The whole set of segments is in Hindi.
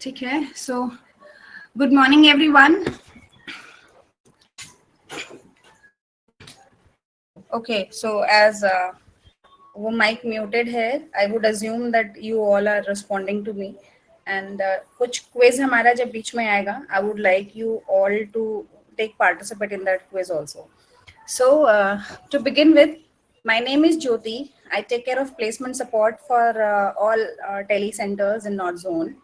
ठीक है. So good morning everyone. Okay, so as वो mic muted है, I would assume that you all are responding to me and कुछ quiz हमारा जब बीच में आएगा, I would like you all to take participate in that quiz also. So to begin with, my name is Jyoti. I take care of placement support for all tele centers in North Zone.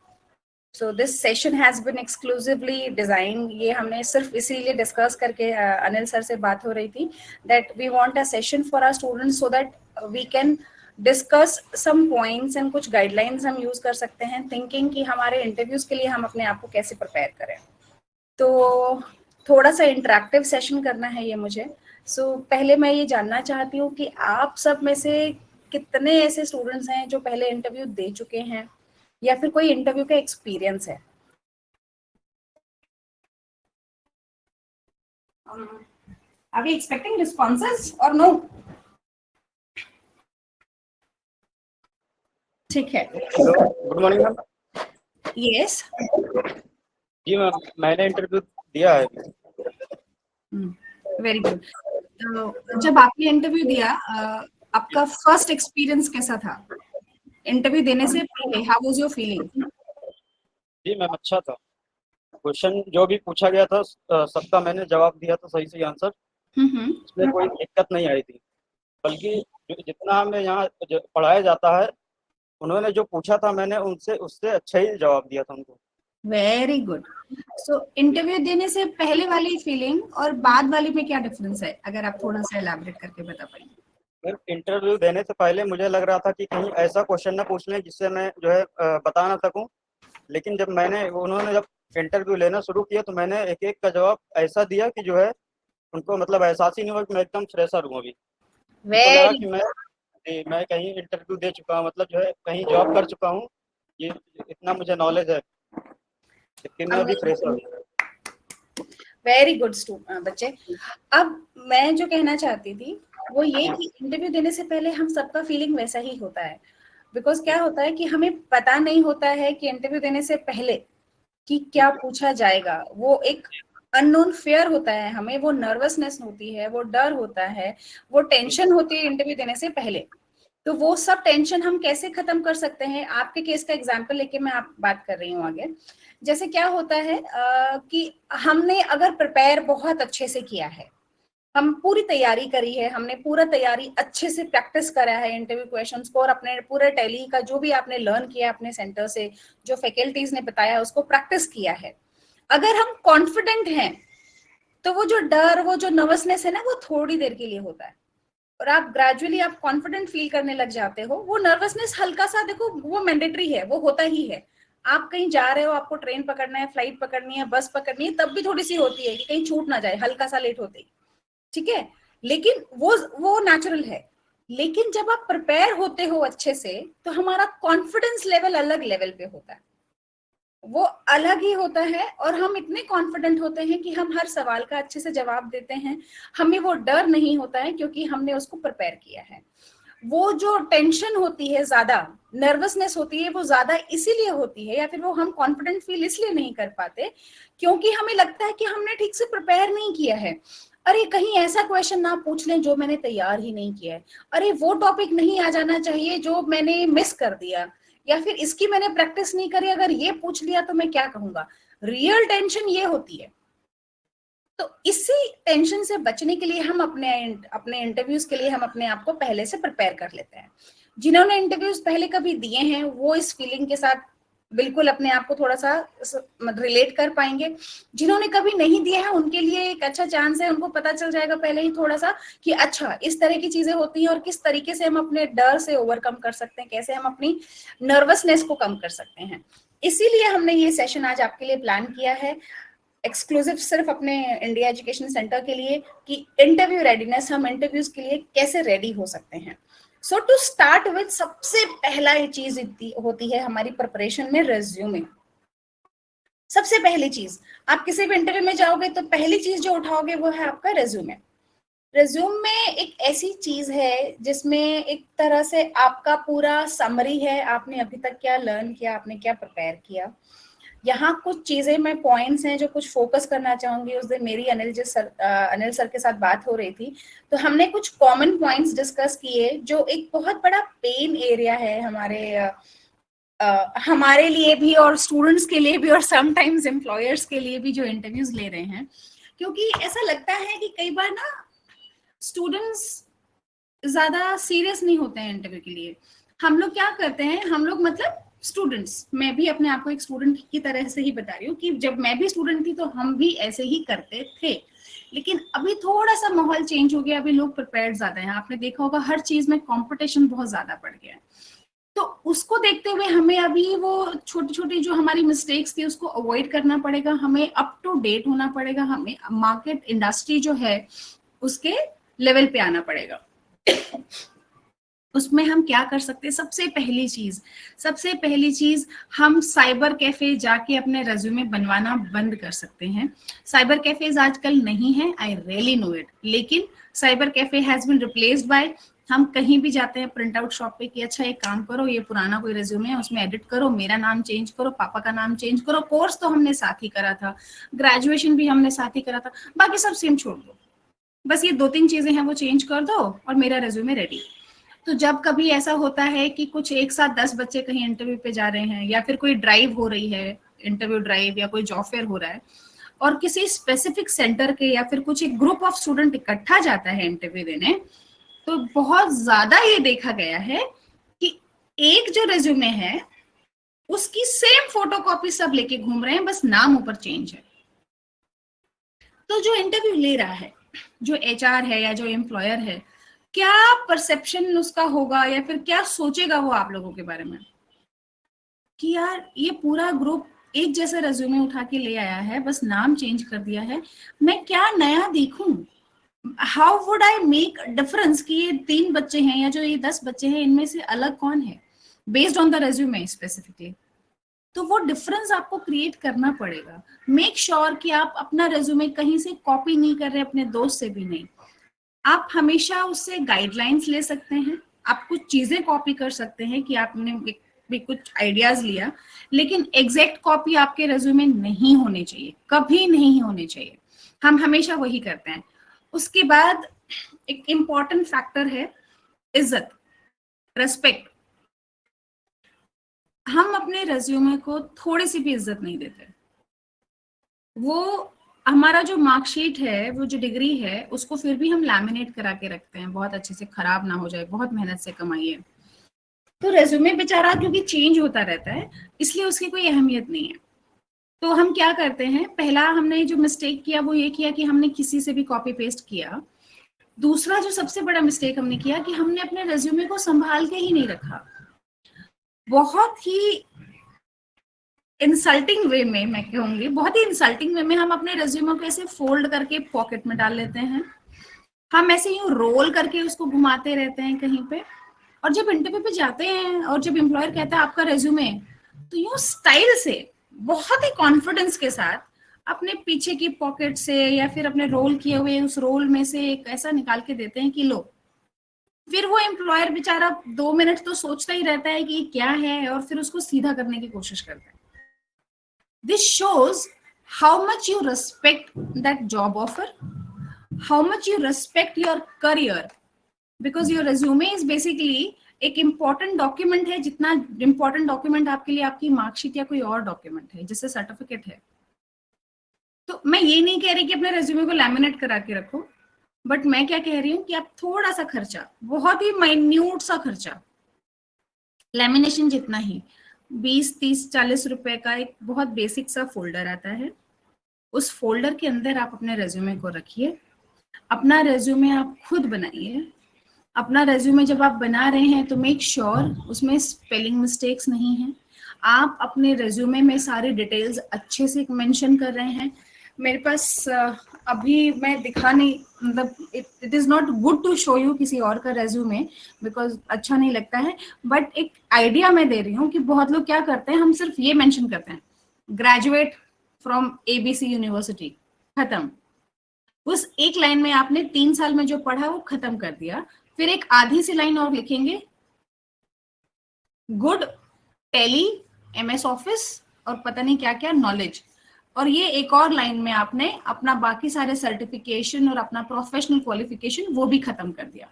So this session has been exclusively designed. ये हमने सिर्फ इसीलिए डिस्कस करके अनिल सर से बात हो रही थी that we want a session for our students so that we can discuss some points and कुछ guidelines हम use कर सकते हैं thinking कि हमारे interviews के लिए हम अपने आप को कैसे prepare करें. तो थोड़ा सा इंटरेक्टिव सेशन करना है ये मुझे. सो पहले मैं ये जानना चाहती हूँ कि आप सब में से कितने ऐसे स्टूडेंट्स हैं जो पहले इंटरव्यू दे चुके हैं या फिर कोई इंटरव्यू का एक्सपीरियंस है. Are we expecting responses or no? ठीक है. Good morning ma'am. यस. जी मैम, मैंने इंटरव्यू दिया है. Very good. तो जब आपने इंटरव्यू दिया, आपका फर्स्ट एक्सपीरियंस कैसा था इंटरव्यू देने से पहले? How was your feeling? जी मैम, अच्छा था. क्वेश्चन जो भी पूछा गया था सबका मैंने जवाब दिया था, सही आंसर. इसमें कोई दिक्कत नहीं आई थी. बल्कि जितना हमें यहाँ पढ़ाया जाता है, उन्होंने जो पूछा था मैंने उससे अच्छा ही जवाब दिया था उनको. Very good. सो इंटरव्यू देने से पहले वाली फीलिंग और बाद वाली में क्या डिफरेंस है, अगर आप थोड़ा सा एलैबोरेट करके बता पाएंगे? इंटरव्यू देने से पहले मुझे लग रहा था कि कहीं ऐसा क्वेश्चन ना पूछ लें जिससे मैं जो है बता ना सकूं. लेकिन उन्होंने जब इंटरव्यू लेना शुरू किया तो मैंने एक एक का जवाब ऐसा दिया कि जो है उनको मतलब एहसास ही नहीं हुआ कि मैं एकदम फ्रेशर हूँ अभी. तो लगा कि मैं कहीं इंटरव्यू दे चुका हूँ, मतलब जो है कहीं जॉब कर चुका हूँ, ये इतना मुझे नॉलेज है, लेकिन मैं अभी फ्रेशर हूँ. वेरी गुड बच्चे. अब मैं जो कहना चाहती थी वो ये कि इंटरव्यू देने से पहले हम सबका फीलिंग वैसा ही होता है. बिकॉज क्या होता है कि हमें पता नहीं होता है कि इंटरव्यू देने से पहले कि क्या पूछा जाएगा. वो एक अननोन फेयर होता है हमें, वो नर्वसनेस होती है, वो डर होता है, वो टेंशन होती है इंटरव्यू देने से पहले. तो वो सब टेंशन हम कैसे खत्म कर सकते हैं? आपके केस का एग्जांपल लेके मैं आप बात कर रही हूँ आगे. जैसे क्या होता है कि हमने अगर प्रिपेयर बहुत अच्छे से किया है, हम पूरी तैयारी करी है, हमने पूरा तैयारी अच्छे से प्रैक्टिस करा है इंटरव्यू क्वेश्चंस को, और अपने पूरे टैली का जो भी आपने लर्न किया अपने सेंटर से, जो फैकल्टीज ने बताया उसको प्रैक्टिस किया है. अगर हम कॉन्फिडेंट हैं तो वो जो डर, वो जो नर्वसनेस है ना, वो थोड़ी देर के लिए होता है और आप ग्रेजुअली आप कॉन्फिडेंट फील करने लग जाते हो. वो नर्वसनेस हल्का सा, देखो वो मैंडेटरी है, वो होता ही है. आप कहीं जा रहे हो, आपको ट्रेन पकड़ना है, फ्लाइट पकड़नी है, बस पकड़नी है, तब भी थोड़ी सी होती है कि कहीं छूट ना जाए, हल्का सा लेट होते ही. ठीक है, लेकिन वो नेचुरल है. लेकिन जब आप प्रिपेयर होते हो अच्छे से तो हमारा कॉन्फिडेंस लेवल अलग लेवल पे होता है, वो अलग ही होता है. और हम इतने कॉन्फिडेंट होते हैं कि हम हर सवाल का अच्छे से जवाब देते हैं. हमें वो डर नहीं होता है क्योंकि हमने उसको प्रिपेयर किया है. वो जो टेंशन होती है, ज्यादा नर्वसनेस होती है, वो ज्यादा इसीलिए होती है, या फिर वो हम कॉन्फिडेंट फील इसलिए नहीं कर पाते क्योंकि हमें लगता है कि हमने ठीक से प्रिपेयर नहीं किया है. अरे कहीं ऐसा क्वेश्चन ना पूछ लें जो मैंने तैयार ही नहीं किया है, अरे वो टॉपिक नहीं आ जाना चाहिए जो मैंने मिस कर दिया, या फिर इसकी मैंने प्रैक्टिस नहीं करी, अगर ये पूछ लिया तो मैं क्या कहूंगा. रियल टेंशन ये होती है. तो इसी टेंशन से बचने के लिए हम अपने इंटरव्यूज के लिए हम अपने आप को पहले से प्रिपेयर कर लेते हैं. जिन्होंने इंटरव्यूज पहले कभी दिए हैं वो इस फीलिंग के साथ बिल्कुल अपने आप को थोड़ा सा रिलेट कर पाएंगे. जिन्होंने कभी नहीं दिया है उनके लिए एक अच्छा चांस है, उनको पता चल जाएगा पहले ही थोड़ा सा कि अच्छा इस तरह की चीजें होती हैं और किस तरीके से हम अपने डर से ओवरकम कर सकते हैं, कैसे हम अपनी नर्वसनेस को कम कर सकते हैं. इसीलिए हमने ये सेशन आज आपके लिए प्लान किया है, एक्सक्लूसिव सिर्फ अपने इंडिया एजुकेशन सेंटर के लिए, कि इंटरव्यू रेडीनेस, हम इंटरव्यूज के लिए कैसे रेडी हो सकते हैं. सो टू स्टार्ट विद, सबसे पहला ये चीज होती है हमारी प्रिपरेशन में, रेज्यूमे. सबसे पहली चीज, आप किसी भी इंटरव्यू में जाओगे तो पहली चीज जो उठाओगे वो है आपका रेज्यूमे. रेज्यूमे एक ऐसी चीज है जिसमें एक तरह से आपका पूरा समरी है, आपने अभी तक क्या लर्न किया, आपने क्या प्रिपेयर किया. यहाँ कुछ चीजें मैं पॉइंट्स हैं जो कुछ फोकस करना चाहूंगी। उस दिन मेरी अनिल सर के साथ बात हो रही थी, तो हमने कुछ कॉमन पॉइंट्स डिस्कस किए जो एक बहुत बड़ा पेन एरिया है हमारे लिए भी और स्टूडेंट्स के लिए भी और समटाइम्स एम्प्लॉयर्स के लिए भी जो इंटरव्यूज ले रहे हैं। क्योंकि ऐसा लगता है कि कई बार ना स्टूडेंट्स ज्यादा सीरियस नहीं होते हैं इंटरव्यू के लिए। हम लोग क्या करते हैं, हम लोग मतलब स्टूडेंट्स, मैं भी अपने आप को एक स्टूडेंट की तरह से ही बता रही हूँ कि जब मैं भी स्टूडेंट थी तो हम भी ऐसे ही करते थे, लेकिन अभी थोड़ा सा माहौल चेंज हो गया, अभी लोग प्रिपेयर्ड ज्यादा हैं। आपने देखा होगा हर चीज में कंपटीशन बहुत ज्यादा बढ़ गया है, तो उसको देखते हुए हमें अभी वो छोटी छोटी जो हमारी मिस्टेक्स थी उसको अवॉइड करना पड़ेगा, हमें अप टू डेट होना पड़ेगा, हमें मार्केट इंडस्ट्री जो है उसके लेवल पे आना पड़ेगा। उसमें हम क्या कर सकते हैं, सबसे पहली चीज हम साइबर कैफे जाके अपने रेज्यूमे बनवाना बंद कर सकते हैं। साइबर कैफेज आजकल नहीं है, आई रियली नो इट, लेकिन cyber cafe has been replaced by, हम कहीं भी जाते हैं प्रिंट आउट शॉप पे कि अच्छा एक काम करो, ये पुराना कोई रेज्यूमे है उसमें एडिट करो, मेरा नाम चेंज करो, पापा का नाम चेंज करो, कोर्स तो हमने साथ ही करा था, ग्रेजुएशन भी हमने साथ ही करा था, बाकी सब सेम छोड़ दो, बस ये 2-3 चीजें हैं वो चेंज कर दो और मेरा रेज्यूमे रेडी। तो जब कभी ऐसा होता है कि कुछ एक साथ 10 बच्चे कहीं इंटरव्यू पे जा रहे हैं या फिर कोई ड्राइव हो रही है, इंटरव्यू ड्राइव या कोई जॉब फेयर हो रहा है और किसी स्पेसिफिक सेंटर के या फिर कुछ एक ग्रुप ऑफ स्टूडेंट इकट्ठा जाता है इंटरव्यू देने, तो बहुत ज्यादा ये देखा गया है कि एक जो रेज्यूमे है उसकी सेम फोटोकॉपी सब लेके घूम रहे हैं, बस नाम ऊपर चेंज है। तो जो इंटरव्यू ले रहा है, जो एचआर है या जो एम्प्लॉयर है, क्या परसेप्शन उसका होगा या फिर क्या सोचेगा वो आप लोगों के बारे में कि यार ये पूरा ग्रुप एक जैसा रेज्यूमे उठा के ले आया है, बस नाम चेंज कर दिया है, मैं क्या नया देखूं, how would I make difference कि ये 3 बच्चे हैं या जो ये 10 बच्चे हैं इनमें से अलग कौन है based on the resume specifically. तो वो डिफरेंस आपको क्रिएट करना पड़ेगा। मेक श्योर कि आप अपना रेज्यूमे कहीं से कॉपी नहीं कर रहे, अपने दोस्त से भी नहीं। आप हमेशा उससे गाइडलाइंस ले सकते हैं, आप कुछ चीजें कॉपी कर सकते हैं कि आपने भी कुछ आइडियाज लिया, लेकिन एग्जैक्ट कॉपी आपके रेज्यूमे नहीं होने चाहिए, कभी नहीं होने चाहिए। हम हमेशा वही करते हैं। उसके बाद एक इम्पॉर्टेंट फैक्टर है इज्जत, रेस्पेक्ट। हम अपने रेज्यूमे को थोड़ी सी भी इज्जत नहीं देते। वो हमारा जो मार्कशीट है, वो जो डिग्री है, उसको फिर भी हम लैमिनेट करा के रखते हैं बहुत अच्छे से, खराब ना हो जाए, बहुत मेहनत से कमाई है। तो रेज्यूमे बेचारा क्योंकि चेंज होता रहता है इसलिए उसकी कोई अहमियत नहीं है। तो हम क्या करते हैं, पहला हमने जो मिस्टेक किया वो ये किया कि हमने किसी से भी कॉपी पेस्ट किया। दूसरा जो सबसे बड़ा मिस्टेक हमने किया कि हमने अपने रेज्यूमे को संभाल के ही नहीं रखा। बहुत ही इंसल्टिंग वे में, मैं कहूंगी बहुत ही इंसल्टिंग वे में, हम अपने रेज्यूमे को ऐसे फोल्ड करके पॉकेट में डाल लेते हैं, हम ऐसे यूं रोल करके उसको घुमाते रहते हैं कहीं पे, और जब इंटरव्यू पे जाते हैं और जब एम्प्लॉयर कहता है आपका रेज्यूमे, तो यूं स्टाइल से बहुत ही कॉन्फिडेंस के साथ अपने पीछे की पॉकेट से या फिर अपने रोल किए हुए उस रोल में से एक ऐसा निकाल के देते हैं कि लो। फिर वो एम्प्लॉयर बेचारा 2 मिनट तो सोचता ही रहता है कि क्या है, और फिर उसको सीधा करने की कोशिश करता है। This shows how much you respect that job offer, how much you respect your career, because your resume is basically एक important document है, जितना important document आपके लिए आपकी मार्कशीट या कोई और डॉक्यूमेंट है, जैसे सर्टिफिकेट है। तो मैं ये नहीं कह रही कि अपने रेज्यूमे को लैमिनेट करा के रखो, बट मैं क्या कह रही हूँ कि आप थोड़ा सा खर्चा, बहुत ही माइन्यूट सा खर्चा, लैमिनेशन जितना ही, 20, 30, 40 रुपए का एक बहुत बेसिक सा फोल्डर आता है, उस फोल्डर के अंदर आप अपने रेज्यूमे को रखिए। अपना रेज्यूमे आप खुद बनाइए। अपना रेज्यूमे जब आप बना रहे हैं तो मेक श्योर उसमें स्पेलिंग मिस्टेक्स नहीं है। आप अपने रेज्यूमे में सारे डिटेल्स अच्छे से मेंशन कर रहे हैं। मेरे पास अभी मैं दिखा नहीं, मतलब it is not good to show you किसी और का रेज्यूमे बिकॉज अच्छा नहीं लगता है, बट एक आइडिया मैं दे रही हूँ कि बहुत लोग क्या करते हैं, हम सिर्फ ये मेंशन करते हैं ग्रेजुएट फ्रॉम एबीसी यूनिवर्सिटी, खत्म। उस एक लाइन में आपने 3 साल में जो पढ़ा वो खत्म कर दिया। फिर एक आधी सी लाइन और लिखेंगे, गुड टैली, एमएस ऑफिस, और पता नहीं क्या क्या नॉलेज, और ये एक और लाइन में आपने अपना बाकी सारे सर्टिफिकेशन और अपना प्रोफेशनल क्वालिफिकेशन वो भी खत्म कर दिया।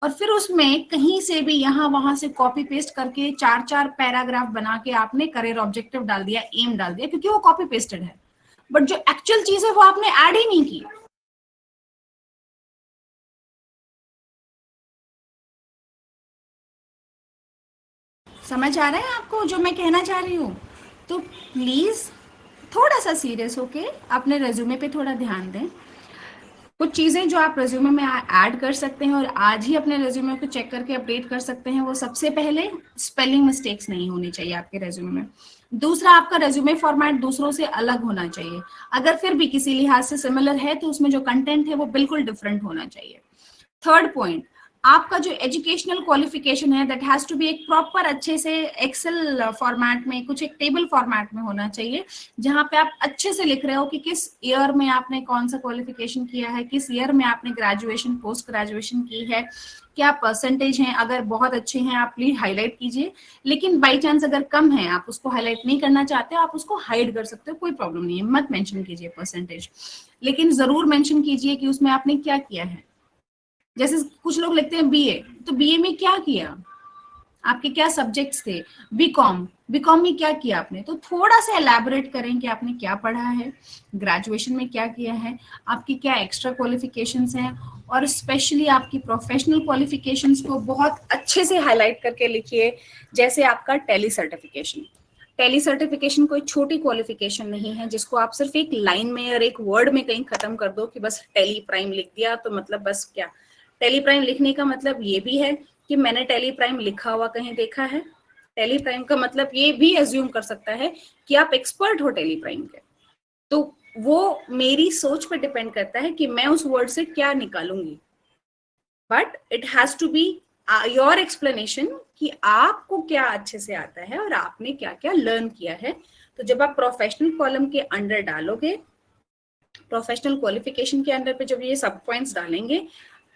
और फिर उसमें कहीं से भी यहाँ वहां से कॉपी पेस्ट करके 4-4 पैराग्राफ बना के आपने करियर ऑब्जेक्टिव डाल दिया, एम डाल दिया, क्योंकि वो कॉपी पेस्टेड है, बट जो एक्चुअल चीज है वो आपने ऐड ही नहीं की। समझ आ रहा है आपको जो मैं कहना चाह रही हूँ? तो प्लीज थोड़ा सा सीरियस होके अपने रेज्यूमे पे थोड़ा ध्यान दें। कुछ चीजें जो आप रेज्यूमे में ऐड कर सकते हैं और आज ही अपने रेज्यूमे को चेक करके अपडेट कर सकते हैं, वो सबसे पहले स्पेलिंग मिस्टेक्स नहीं होनी चाहिए आपके रेज्यूमे में। दूसरा, आपका रेज्यूमे फॉर्मेट दूसरों से अलग होना चाहिए। अगर फिर भी किसी लिहाज से सिमिलर है तो उसमें जो कंटेंट है वो बिल्कुल डिफरेंट होना चाहिए। थर्ड पॉइंट, आपका जो एजुकेशनल क्वालिफिकेशन है दैट हैज टू बी एक प्रॉपर अच्छे से एक्सेल फॉर्मेट में, कुछ एक टेबल फॉर्मेट में होना चाहिए, जहां पे आप अच्छे से लिख रहे हो कि किस ईयर में आपने कौन सा क्वालिफिकेशन किया है, किस ईयर में आपने ग्रेजुएशन पोस्ट ग्रेजुएशन की है, क्या परसेंटेज हैं। अगर बहुत अच्छे हैं आप प्लीज हाईलाइट कीजिए, लेकिन बाई चांस अगर कम है, आप उसको हाईलाइट नहीं करना चाहते, आप उसको हाइड कर सकते हो, कोई प्रॉब्लम नहीं है, मत मेंशन कीजिए परसेंटेज, लेकिन जरूर मेंशन कीजिए कि उसमें आपने क्या किया है। जैसे कुछ लोग लिखते हैं बीए, तो बीए में क्या किया, आपके क्या सब्जेक्ट्स थे, बीकॉम में क्या किया आपने, तो थोड़ा सा एलैबोरेट करें कि आपने क्या पढ़ा है, ग्रेजुएशन में क्या किया है, आपकी क्या एक्स्ट्रा क्वालिफिकेशंस हैं, और स्पेशली आपकी प्रोफेशनल क्वालिफिकेशंस को बहुत अच्छे से हाईलाइट करके लिखिए। जैसे आपका टैली सर्टिफिकेशन, टैली सर्टिफिकेशन कोई छोटी क्वालिफिकेशन नहीं है जिसको आप सिर्फ एक लाइन में और एक वर्ड में कहीं खत्म कर दो कि बस टैली प्राइम लिख दिया तो मतलब बस क्या। टैली प्राइम लिखने का मतलब ये भी है कि मैंने टैली प्राइम लिखा हुआ कहीं देखा है। टैली प्राइम का मतलब ये भी एज्यूम कर सकता है कि आप एक्सपर्ट हो टैली प्राइम के, तो वो मेरी सोच पर डिपेंड करता है कि मैं उस वर्ड से क्या निकालूंगी, but it has to be your explanation कि आपको क्या अच्छे से आता है और आपने क्या क्या लर्न किया है। तो जब आप प्रोफेशनल कॉलम के अंडर डालोगे, प्रोफेशनल क्वालिफिकेशन के अंडर पे जब ये सब पॉइंट्स डालेंगे,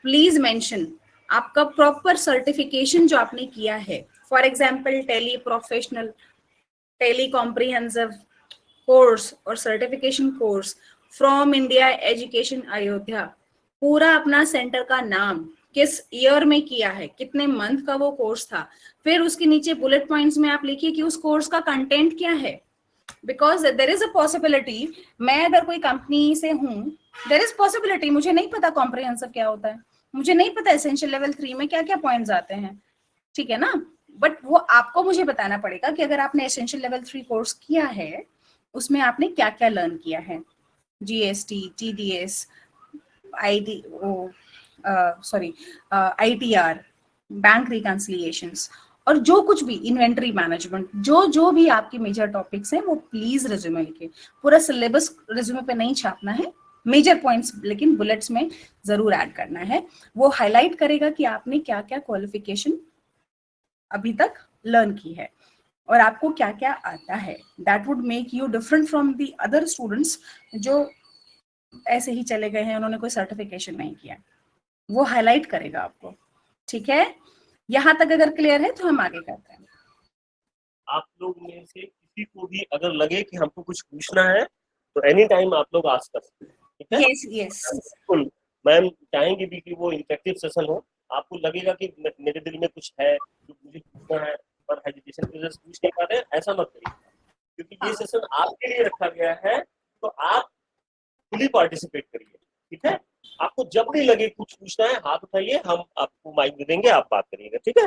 प्लीज मेंशन आपका प्रॉपर सर्टिफिकेशन जो आपने किया है। For example tally professional, tally comprehensive course और certification course from India education Ayodhya, पूरा अपना सेंटर का नाम, किस ईयर में किया है, कितने मंथ का वो कोर्स था, फिर उसके नीचे बुलेट पॉइंट्स में आप लिखिए कि उस कोर्स का कंटेंट क्या है। Because there is a possibility, मैं अगर कोई कंपनी से हूँ, देर इज पॉसिबिलिटी मुझे नहीं पता कॉम्प्रिहेंसिव क्या होता है, मुझे नहीं पता एसेंशियल लेवल 3 में क्या क्या पॉइंट्स आते हैं, ठीक है ना, बट वो आपको मुझे बताना पड़ेगा कि अगर आपने एसेंशियल लेवल 3 कोर्स किया है उसमें आपने क्या क्या लर्न किया है, GST, TDS, IT, sorry ITR, bank reconciliations, और जो कुछ भी इन्वेंटरी मैनेजमेंट, जो जो भी आपके मेजर टॉपिक्स हैं वो प्लीज रिज्यूमे लिखिए। पूरा सिलेबस रिज्यूमे पे नहीं छापना है, मेजर पॉइंट्स लेकिन बुलेट्स में जरूर ऐड करना है। वो हाईलाइट करेगा कि आपने क्या क्या क्वालिफिकेशन अभी तक लर्न की है और आपको क्या क्या आता है। That would make you different from the other students जो ऐसे ही चले गए हैं, उन्होंने कोई सर्टिफिकेशन नहीं किया, वो हाईलाइट करेगा आपको। ठीक है, यहाँ तक अगर क्लियर है तो हम आगे करते हैं। आप लोग में से किसी को भी अगर लगे कि हमको कुछ पूछना है तो एनी टाइम आप लोग आस्क कर सकते हैं, ठीक है? यस यस, बिल्कुल, मैम चाहेंगे भी कि वो इंटरेक्टिव सेशन हो। आपको लगेगा कि मेरे दिल में कुछ है जो मुझे पूछना है पर हेजिटेशन की वजह से पूछ नहीं पा रहे हैं, ऐसा मत करिए, क्योंकि ये सेशन आपके लिए रखा गया है, तो आप फुली पार्टिसिपेट करिए, ठीक है? आपको जब भी लगे कुछ पूछना है हाथ उठाइए, हम आपको माइक दे देंगे, आप बात करिएगा, ठीक है?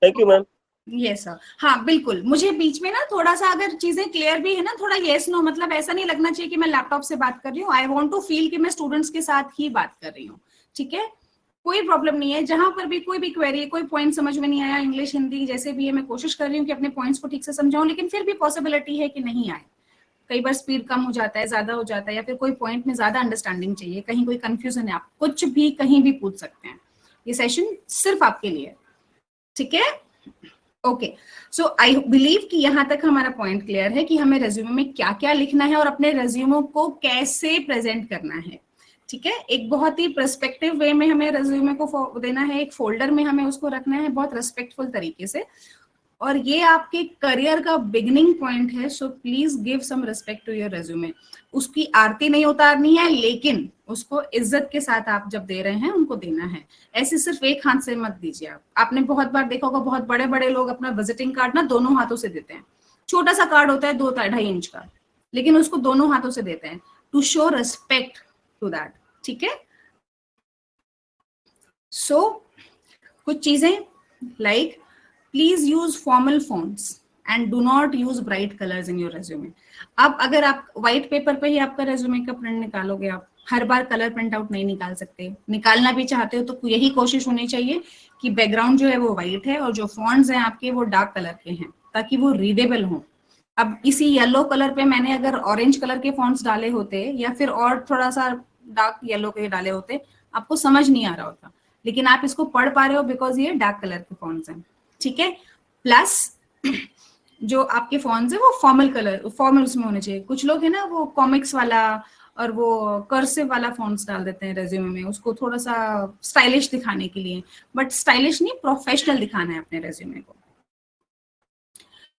Thank you ma'am. Yes sir, हाँ बिल्कुल। मुझे बीच में ना थोड़ा सा अगर चीजें क्लियर भी है ना, थोड़ा यस नो, मतलब ऐसा नहीं लगना चाहिए कि मैं लैपटॉप से बात कर रही हूँ। आई वांट टू फील कि मैं स्टूडेंट्स के साथ ही बात कर रही हूँ, ठीक है? कोई प्रॉब्लम नहीं है, जहां पर भी कोई भी क्वेरी, कोई पॉइंट समझ में नहीं आया, इंग्लिश हिंदी जैसे भी है, मैं कोशिश कर रही हूँ कि अपने पॉइंट्स को ठीक से समझाऊं, लेकिन फिर भी पॉसिबिलिटी है कि नहीं आए। कई बार स्पीड कम हो जाता है, ज्यादा हो जाता है, या फिर कोई पॉइंट में ज्यादा अंडरस्टैंडिंग चाहिए, कहीं कोई कंफ्यूजन है, आप कुछ भी कहीं भी पूछ सकते हैं। ये सेशन सिर्फ आपके लिए, ठीक है? ओके, सो आई बिलीव कि यहाँ तक हमारा पॉइंट क्लियर है कि हमें रेज्यूमे में क्या क्या लिखना है और अपने रेज्यूमे को कैसे प्रेजेंट करना है, ठीक है? एक बहुत ही पर्सपेक्टिव वे में हमें रेज्यूमे को देना है, एक फोल्डर में हमें उसको रखना है बहुत रिस्पेक्टफुल तरीके से। और ये आपके करियर का बिगिनिंग पॉइंट है, so please give some respect to your resume. उसकी आरती नहीं उतारनी है, लेकिन उसको इज्जत के साथ आप जब दे रहे हैं उनको देना है। ऐसे सिर्फ एक हाथ से मत दीजिए। आपने बहुत बार देखा होगा, बहुत बड़े बड़े लोग अपना विजिटिंग कार्ड ना दोनों हाथों से देते हैं। छोटा सा कार्ड होता है 2-2.5 इंच का, लेकिन उसको दोनों हाथों से देते हैं to show respect to that. ठीक है, सो कुछ चीजें like please use formal fonts and do not use bright colours in your resume. अब अगर आप व्हाइट पेपर पे ही आपका रेज्यूमे का प्रिंट निकालोगे, आप हर बार कलर प्रिंट आउट नहीं निकाल सकते। निकालना भी चाहते हो तो यही कोशिश होनी चाहिए कि बैकग्राउंड जो है वो व्हाइट है और जो फॉन्ट्स हैं आपके वो डार्क कलर के हैं, ताकि वो रीडेबल हो। अब इसी येलो कलर पे मैंने अगर ऑरेंज कलर के फॉन्ट्स डाले होते या फिर और थोड़ा सा डार्क येलो के डाले होते, आपको समझ नहीं आ रहा होता, लेकिन आप इसको पढ़ पा रहे हो बिकॉज ये डार्क कलर के फॉन्ट्स हैं। ठीक है, प्लस जो आपके फॉन्ट्स है वो फॉर्मल कलर, फॉर्मल्स में होने चाहिए। कुछ लोग है ना वो कॉमिक्स वाला और वो कर्सिव वाला फॉन्ट्स डाल देते हैं रेज्यूमे में, उसको थोड़ा सा स्टाइलिश दिखाने के लिए, बट स्टाइलिश नहीं, प्रोफेशनल दिखाना है अपने रेज्यूमे को।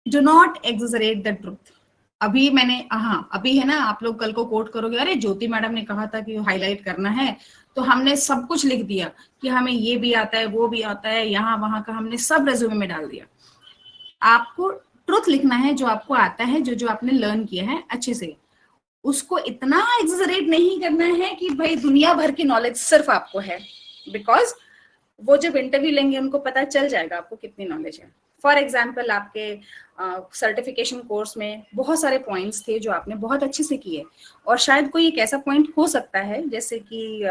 Do not exaggerate the truth. अभी मैंने अभी है ना, आप लोग कल को कोट करोगे, अरे ज्योति मैडम ने कहा था कि हाईलाइट करना है, तो हमने सब कुछ लिख दिया कि हमें ये भी आता है वो भी आता है, यहाँ वहां का हमने सब रेज्यूमे में डाल दिया। आपको ट्रुथ लिखना है, जो आपको आता है, जो जो आपने लर्न किया है अच्छे से। उसको इतना एक्सजरेट नहीं करना है कि भाई दुनिया भर की नॉलेज सिर्फ आपको है, बिकॉज वो जब इंटरव्यू लेंगे उनको पता चल जाएगा आपको कितनी नॉलेज है। फॉर एग्जाम्पल, आपके सर्टिफिकेशन कोर्स में बहुत सारे पॉइंट्स थे जो आपने बहुत अच्छे से किए, और शायद कोई एक ऐसा पॉइंट हो सकता है जैसे कि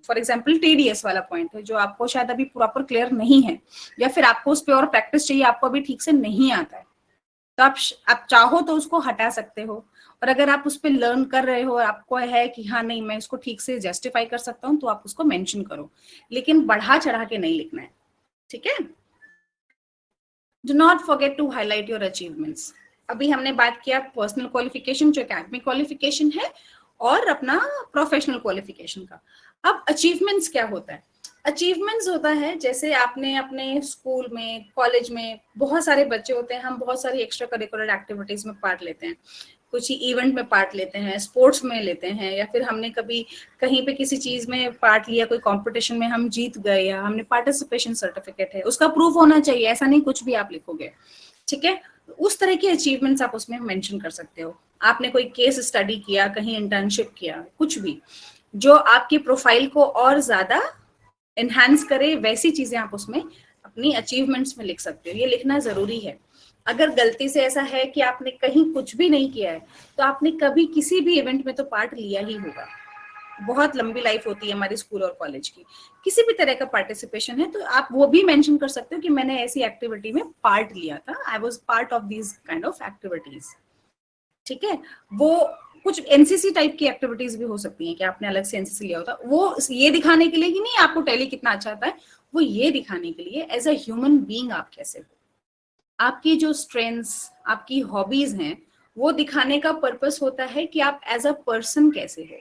फॉर एग्जाम्पल TDS वाला पॉइंट है जो आपको शायद अभी प्रॉपर क्लियर नहीं है, या फिर आपको उस पर और प्रैक्टिस चाहिए, आपको अभी ठीक से नहीं आता है, तो आप चाहो तो उसको हटा सकते हो। और अगर आप उस पर लर्न कर रहे हो और आपको है कि हाँ नहीं मैं इसको ठीक से जस्टिफाई कर सकता हूँ, तो आप उसको मेंशन करो, लेकिन बढ़ा चढ़ा के नहीं लिखना है। ठीक है, do not forget to highlight your achievements. अभी हमने बात किया पर्सनल क्वालिफिकेशन जो एकेडमिक क्वालिफिकेशन है और अपना प्रोफेशनल क्वालिफिकेशन का। अब अचीवमेंट्स क्या होता है? अचीवमेंट्स होता है जैसे आपने अपने स्कूल में, कॉलेज में, बहुत सारे बच्चे होते हैं, हम बहुत सारी एक्स्ट्रा करिकुलर एक्टिविटीज में पार्ट लेते हैं, कुछ इवेंट में पार्ट लेते हैं, स्पोर्ट्स में लेते हैं, या फिर हमने कभी कहीं पे किसी चीज में पार्ट लिया, कोई कंपटीशन में हम जीत गए या हमने पार्टिसिपेशन सर्टिफिकेट है, उसका प्रूफ होना चाहिए, ऐसा नहीं कुछ भी आप लिखोगे। ठीक है, उस तरह के अचीवमेंट्स आप उसमें मेंशन कर सकते हो। आपने कोई केस स्टडी किया, कहीं इंटर्नशिप किया, कुछ भी जो आपकी प्रोफाइल को और ज्यादा एनहांस करे, वैसी चीजें आप उसमें अपनी अचीवमेंट्स में लिख सकते हो। ये लिखना जरूरी है। अगर गलती से ऐसा है कि आपने कहीं कुछ भी नहीं किया है, तो आपने कभी किसी भी इवेंट में तो पार्ट लिया ही होगा। बहुत लंबी लाइफ होती है हमारी स्कूल और कॉलेज की, किसी भी तरह का पार्टिसिपेशन है तो आप वो भी मेंशन कर सकते हो कि मैंने ऐसी एक्टिविटी में पार्ट लिया था, I was part of these kind of activities. ठीक है, वो कुछ एनसीसी टाइप की एक्टिविटीज भी हो सकती हैं कि आपने अलग से एनसीसी लिया होता, वो ये दिखाने के लिए कि नहीं आपको टैली कितना अच्छा आता है, वो ये दिखाने के लिए एज अ ह्यूमन बीइंग आप कैसे हो, आपकी जो स्ट्रेंथ्स, आपकी हॉबीज हैं, वो दिखाने का पर्पस होता है कि आप एज अ पर्सन कैसे हो,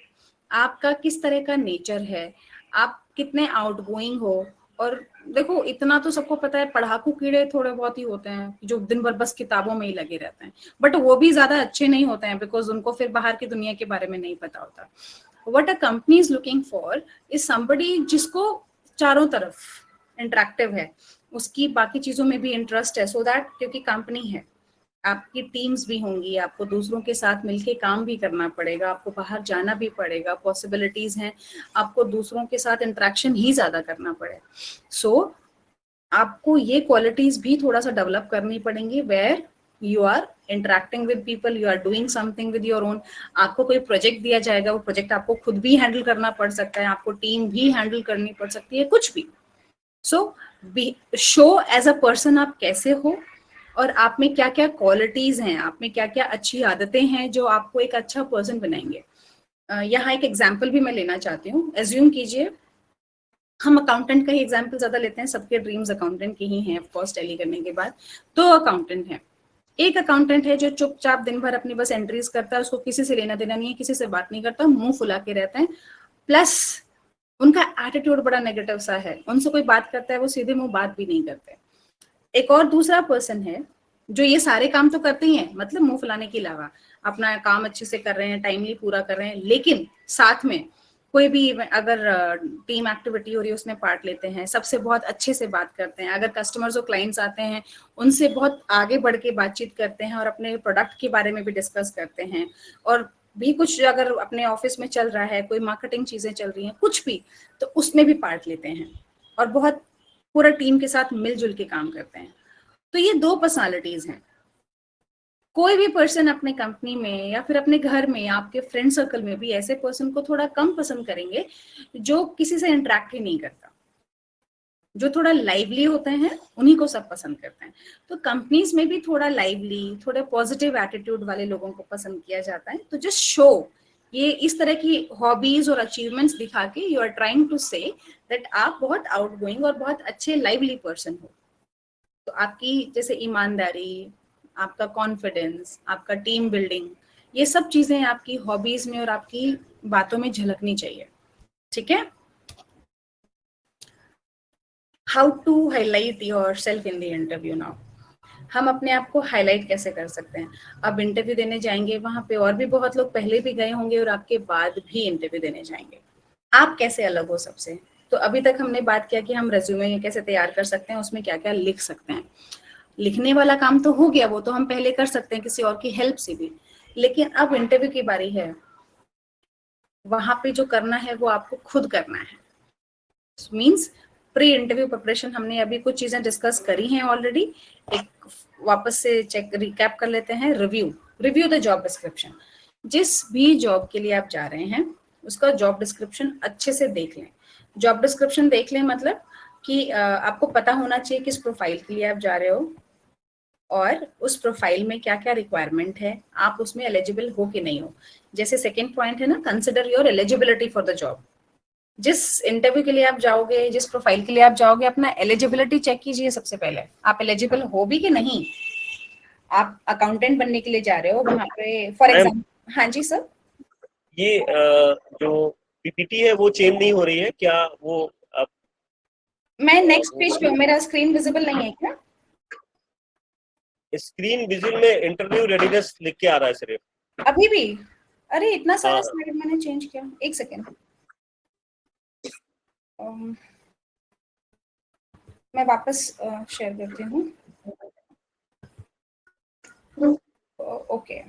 आपका किस तरह का नेचर है, आप कितने आउटगोइंग हो। और देखो इतना तो सबको पता है, पढ़ाकू कीड़े थोड़े बहुत ही होते हैं जो दिन भर बस किताबों में ही लगे रहते हैं, बट वो भी ज्यादा अच्छे नहीं होते हैं बिकॉज उनको फिर बाहर की दुनिया के बारे में नहीं पता होता। What a company is looking for is somebody जिसको चारों तरफ इंटरेक्टिव है, उसकी बाकी चीजों में भी इंटरेस्ट है, सो दैट क्योंकि कंपनी है, आपकी टीम्स भी होंगी, आपको दूसरों के साथ मिलके काम भी करना पड़ेगा, आपको बाहर जाना भी पड़ेगा, पॉसिबिलिटीज हैं, आपको दूसरों के साथ इंटरेक्शन ही ज्यादा करना पड़े। सो आपको ये क्वालिटीज भी थोड़ा सा डेवलप करनी पड़ेंगी, where you are interacting with people, you are doing something with your own. आपको कोई प्रोजेक्ट दिया जाएगा, वो प्रोजेक्ट आपको खुद भी हैंडल करना पड़ सकता है, आपको टीम भी हैंडल करनी पड़ सकती है, कुछ भी। So show as a person आप कैसे हो, और आप में क्या क्या क्वालिटीज हैं, आप में क्या क्या अच्छी आदतें हैं जो आपको एक अच्छा पर्सन बनाएंगे। यहाँ एक एग्जाम्पल भी मैं लेना चाहती हूँ। एज्यूम कीजिए, हम अकाउंटेंट का ही एग्जाम्पल ज्यादा लेते हैं, सबके ड्रीम्स अकाउंटेंट की ही हैं ऑफकोर्स टैली करने के बाद। तो अकाउंटेंट है, एक अकाउंटेंट है जो चुपचाप दिन भर अपनी बस एंट्रीज करता है, उसको किसी से लेना देना नहीं है, किसी से बात नहीं करता, मुंह फुला के रहते हैं, प्लस उनका एटीट्यूड बड़ा नेगेटिव सा है, उनसे कोई बात करता है वो सीधे मुंह बात भी नहीं करते। एक और दूसरा पर्सन है जो ये सारे काम तो करते ही हैं, मतलब मुंह फुलाने के अलावा अपना काम अच्छे से कर रहे हैं, टाइमली पूरा कर रहे हैं, लेकिन साथ में कोई भी अगर टीम एक्टिविटी हो रही है उसमें पार्ट लेते हैं, सबसे बहुत अच्छे से बात करते हैं, अगर कस्टमर्स और क्लाइंट्स आते हैं उनसे बहुत आगे बढ़ के बातचीत करते हैं और अपने प्रोडक्ट के बारे में भी डिस्कस करते हैं, और भी कुछ अगर अपने ऑफिस में चल रहा है, कोई मार्केटिंग चीजें चल रही हैं, कुछ भी, तो उसमें भी पार्ट लेते हैं और बहुत पूरा टीम के साथ मिलजुल के काम करते हैं। तो ये 2 पर्सनालिटीज हैं। कोई भी पर्सन अपने कंपनी में या फिर अपने घर में, आपके फ्रेंड सर्कल में भी ऐसे पर्सन को थोड़ा कम पसंद करेंगे जो किसी से इंटरेक्ट ही नहीं करता। जो थोड़ा लाइवली होते हैं उन्हीं को सब पसंद करते हैं। तो कंपनीज में भी थोड़ा लाइवली, थोड़े पॉजिटिव एटीट्यूड वाले लोगों को पसंद किया जाता है। तो जस्ट शो, ये इस तरह की हॉबीज और अचीवमेंट्स दिखा के you are trying to say that आप बहुत आउटगोइंग और बहुत अच्छे लाइवली पर्सन हो। तो आपकी जैसे ईमानदारी, आपका कॉन्फिडेंस, आपका टीम बिल्डिंग, ये सब चीजें आपकी हॉबीज में और आपकी बातों में झलकनी चाहिए। ठीक है। How to highlight yourself in the interview now. हम अपने आप को हाईलाइट कैसे कर सकते हैं? अब इंटरव्यू देने जाएंगे, वहां पे और भी बहुत लोग पहले भी गए होंगे और आपके बाद भी इंटरव्यू देने जाएंगे। आप कैसे अलग हो सबसे? तो अभी तक हमने बात किया कि हम रेज्यूमे कैसे तैयार कर सकते हैं, उसमें क्या क्या लिख सकते हैं। लिखने वाला काम तो हो गया, वो तो हम पहले कर सकते हैं किसी और की हेल्प से भी, लेकिन अब इंटरव्यू की बारी है। वहां पे जो करना है वो आपको खुद करना है। मींस प्री इंटरव्यू प्रिपरेशन हमने अभी कुछ चीजें डिस्कस करी हैं ऑलरेडी। एक वापस से चेक रिकैप कर लेते हैं। Review the job description. जिस भी जॉब के लिए आप जा रहे हैं उसका जॉब डिस्क्रिप्शन अच्छे से देख लें। जॉब डिस्क्रिप्शन देख लें मतलब कि आपको पता होना चाहिए किस प्रोफाइल के लिए आप जा रहे हो और उस प्रोफाइल में क्या क्या रिक्वायरमेंट है, आप उसमें एलिजिबल हो कि नहीं हो। जैसे सेकेंड पॉइंट है ना, consider your eligibility for the job. जिस इंटरव्यू के लिए आप जाओगे, जिस प्रोफाइल के लिए आप जाओगे, अपना एलिजिबिलिटी चेक कीजिए सबसे पहले, आप एलिजिबल हो भी कि नहीं। आप अकाउंटेंट बनने के लिए जा रहे हो, वहां पे फॉर एग्जाम्पल। हाँ जी सर। ये जो पीपीटी है वो चेंज नहीं हो रही है क्या? वो मैं नेक्स्ट पेज पे हूँ, मेरा स्क्रीन विजिबल नहीं है क्या? स्क्रीन विजिबल में इंटरव्यू रेडीनेस लिख के आ रहा है सिर्फ अभी भी? अरे इतना सारा स्लाइड मैंने चेंज किया। एक सेकेंड, मैं वापस शेयर करती हूँ। ओके,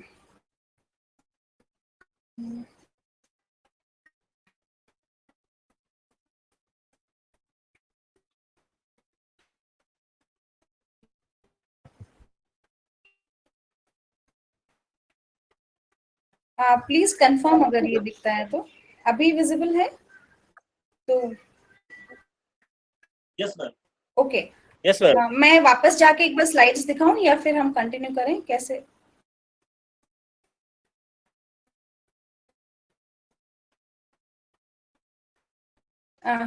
प्लीज कंफर्म अगर ये दिखता है तो। अभी विजिबल है तो yes ma'am. Okay. Yes ma'am. मैं वापस जाके एक बार स्लाइड्स दिखाऊं या फिर हम कंटिन्यू करें, कैसे?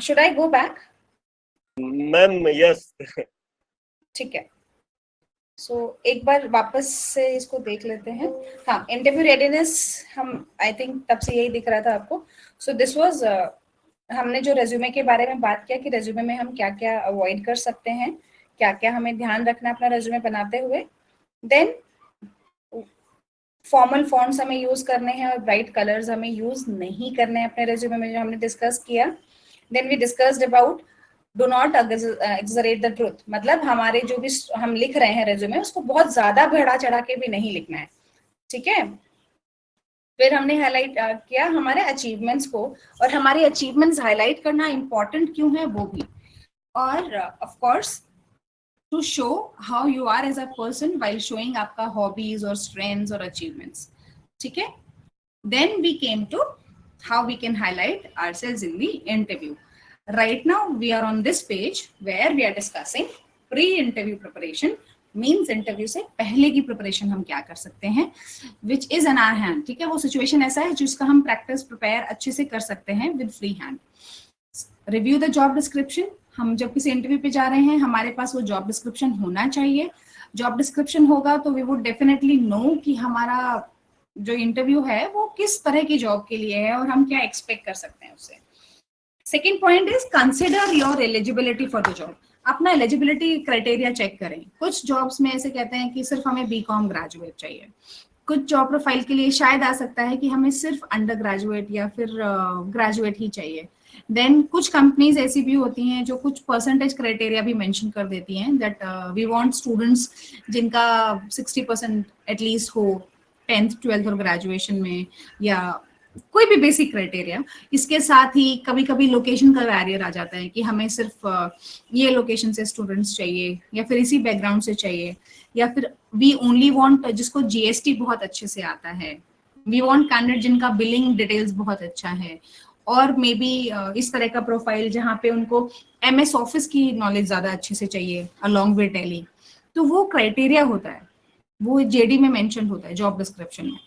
Should I go back? Ma'am yes. ठीक है। एक बार वापस से इसको देख लेते हैं। हाँ, इंटरव्यू रेडीनेस हम आई थिंक तब से यही दिख रहा था आपको। दिस वाज हमने जो रेज्यूमे के बारे में बात किया कि रेज्यूमे में हम क्या क्या अवॉइड कर सकते हैं, क्या क्या हमें ध्यान रखना अपना रेज्यूमे बनाते हुए। देन फॉर्मल फॉन्ट्स हमें यूज करने हैं और ब्राइट कलर्स हमें यूज नहीं करने हैं अपने रेज्यूमे में, जो हमने डिस्कस किया। Then we discussed about do not exaggerate the truth, मतलब हमारे जो भी हम लिख रहे हैं रेज्यूमे उसको बहुत ज्यादा बढ़ा चढ़ा के भी नहीं लिखना है। ठीक है। फिर हमने हाईलाइट किया हमारे अचीवमेंट्स को, और हमारे अचीवमेंट्स हाईलाइट करना इंपॉर्टेंट क्यों है वो भी, और of course to show how you are as a person while showing आपका हॉबीज और स्ट्रेंथ्स और अचीवमेंट्स। ठीक है। Then we came to how we can highlight ourselves in the interview. Right now we are on this page where we are discussing pre-interview preparation, means interview से पहले की preparation हम क्या कर सकते हैं, which is in our hand. ठीक है, वो situation ऐसा है जिसका हम practice prepare अच्छे से कर सकते हैं with free hand. Review the job description. हम जब किसी इंटरव्यू पे जा रहे हैं हमारे पास वो जॉब डिस्क्रिप्शन होना चाहिए। जॉब डिस्क्रिप्शन होगा तो वी वुड डेफिनेटली नो कि हमारा जो इंटरव्यू है वो किस तरह की जॉब के लिए है और हम क्या एक्सपेक्ट कर सकते हैं उससे। Second point is consider your eligibility for the job. अपना एलिजिबिलिटी क्राइटेरिया चेक करें। कुछ जॉब्स में ऐसे कहते हैं कि सिर्फ हमें बीकॉम ग्रेजुएट चाहिए, कुछ जॉब प्रोफाइल के लिए शायद आ सकता है कि हमें सिर्फ अंडर ग्रेजुएट या फिर ग्रेजुएट ही चाहिए। देन कुछ कंपनीज ऐसी भी होती हैं जो कुछ परसेंटेज क्राइटेरिया भी मेंशन कर देती हैं दैट वी वांट स्टूडेंट्स जिनका 60% एटलीस्ट हो 10th 12th और ग्रेजुएशन में, या कोई भी बेसिक क्राइटेरिया। इसके साथ ही कभी कभी लोकेशन का बैरियर आ जाता है कि हमें सिर्फ ये लोकेशन से स्टूडेंट्स चाहिए या फिर इसी बैकग्राउंड से चाहिए, या फिर वी ओनली वांट जिसको जीएसटी बहुत अच्छे से आता है, वी वांट कैंडिडेट जिनका बिलिंग डिटेल्स बहुत अच्छा है, और मे बी इस तरह का प्रोफाइल जहाँ पे उनको एमएस ऑफिस की नॉलेज ज्यादा अच्छे से चाहिए अलॉन्ग विद टैली। तो वो क्राइटेरिया होता है, वो जेडी में मेंशन होता है जॉब डिस्क्रिप्शन में,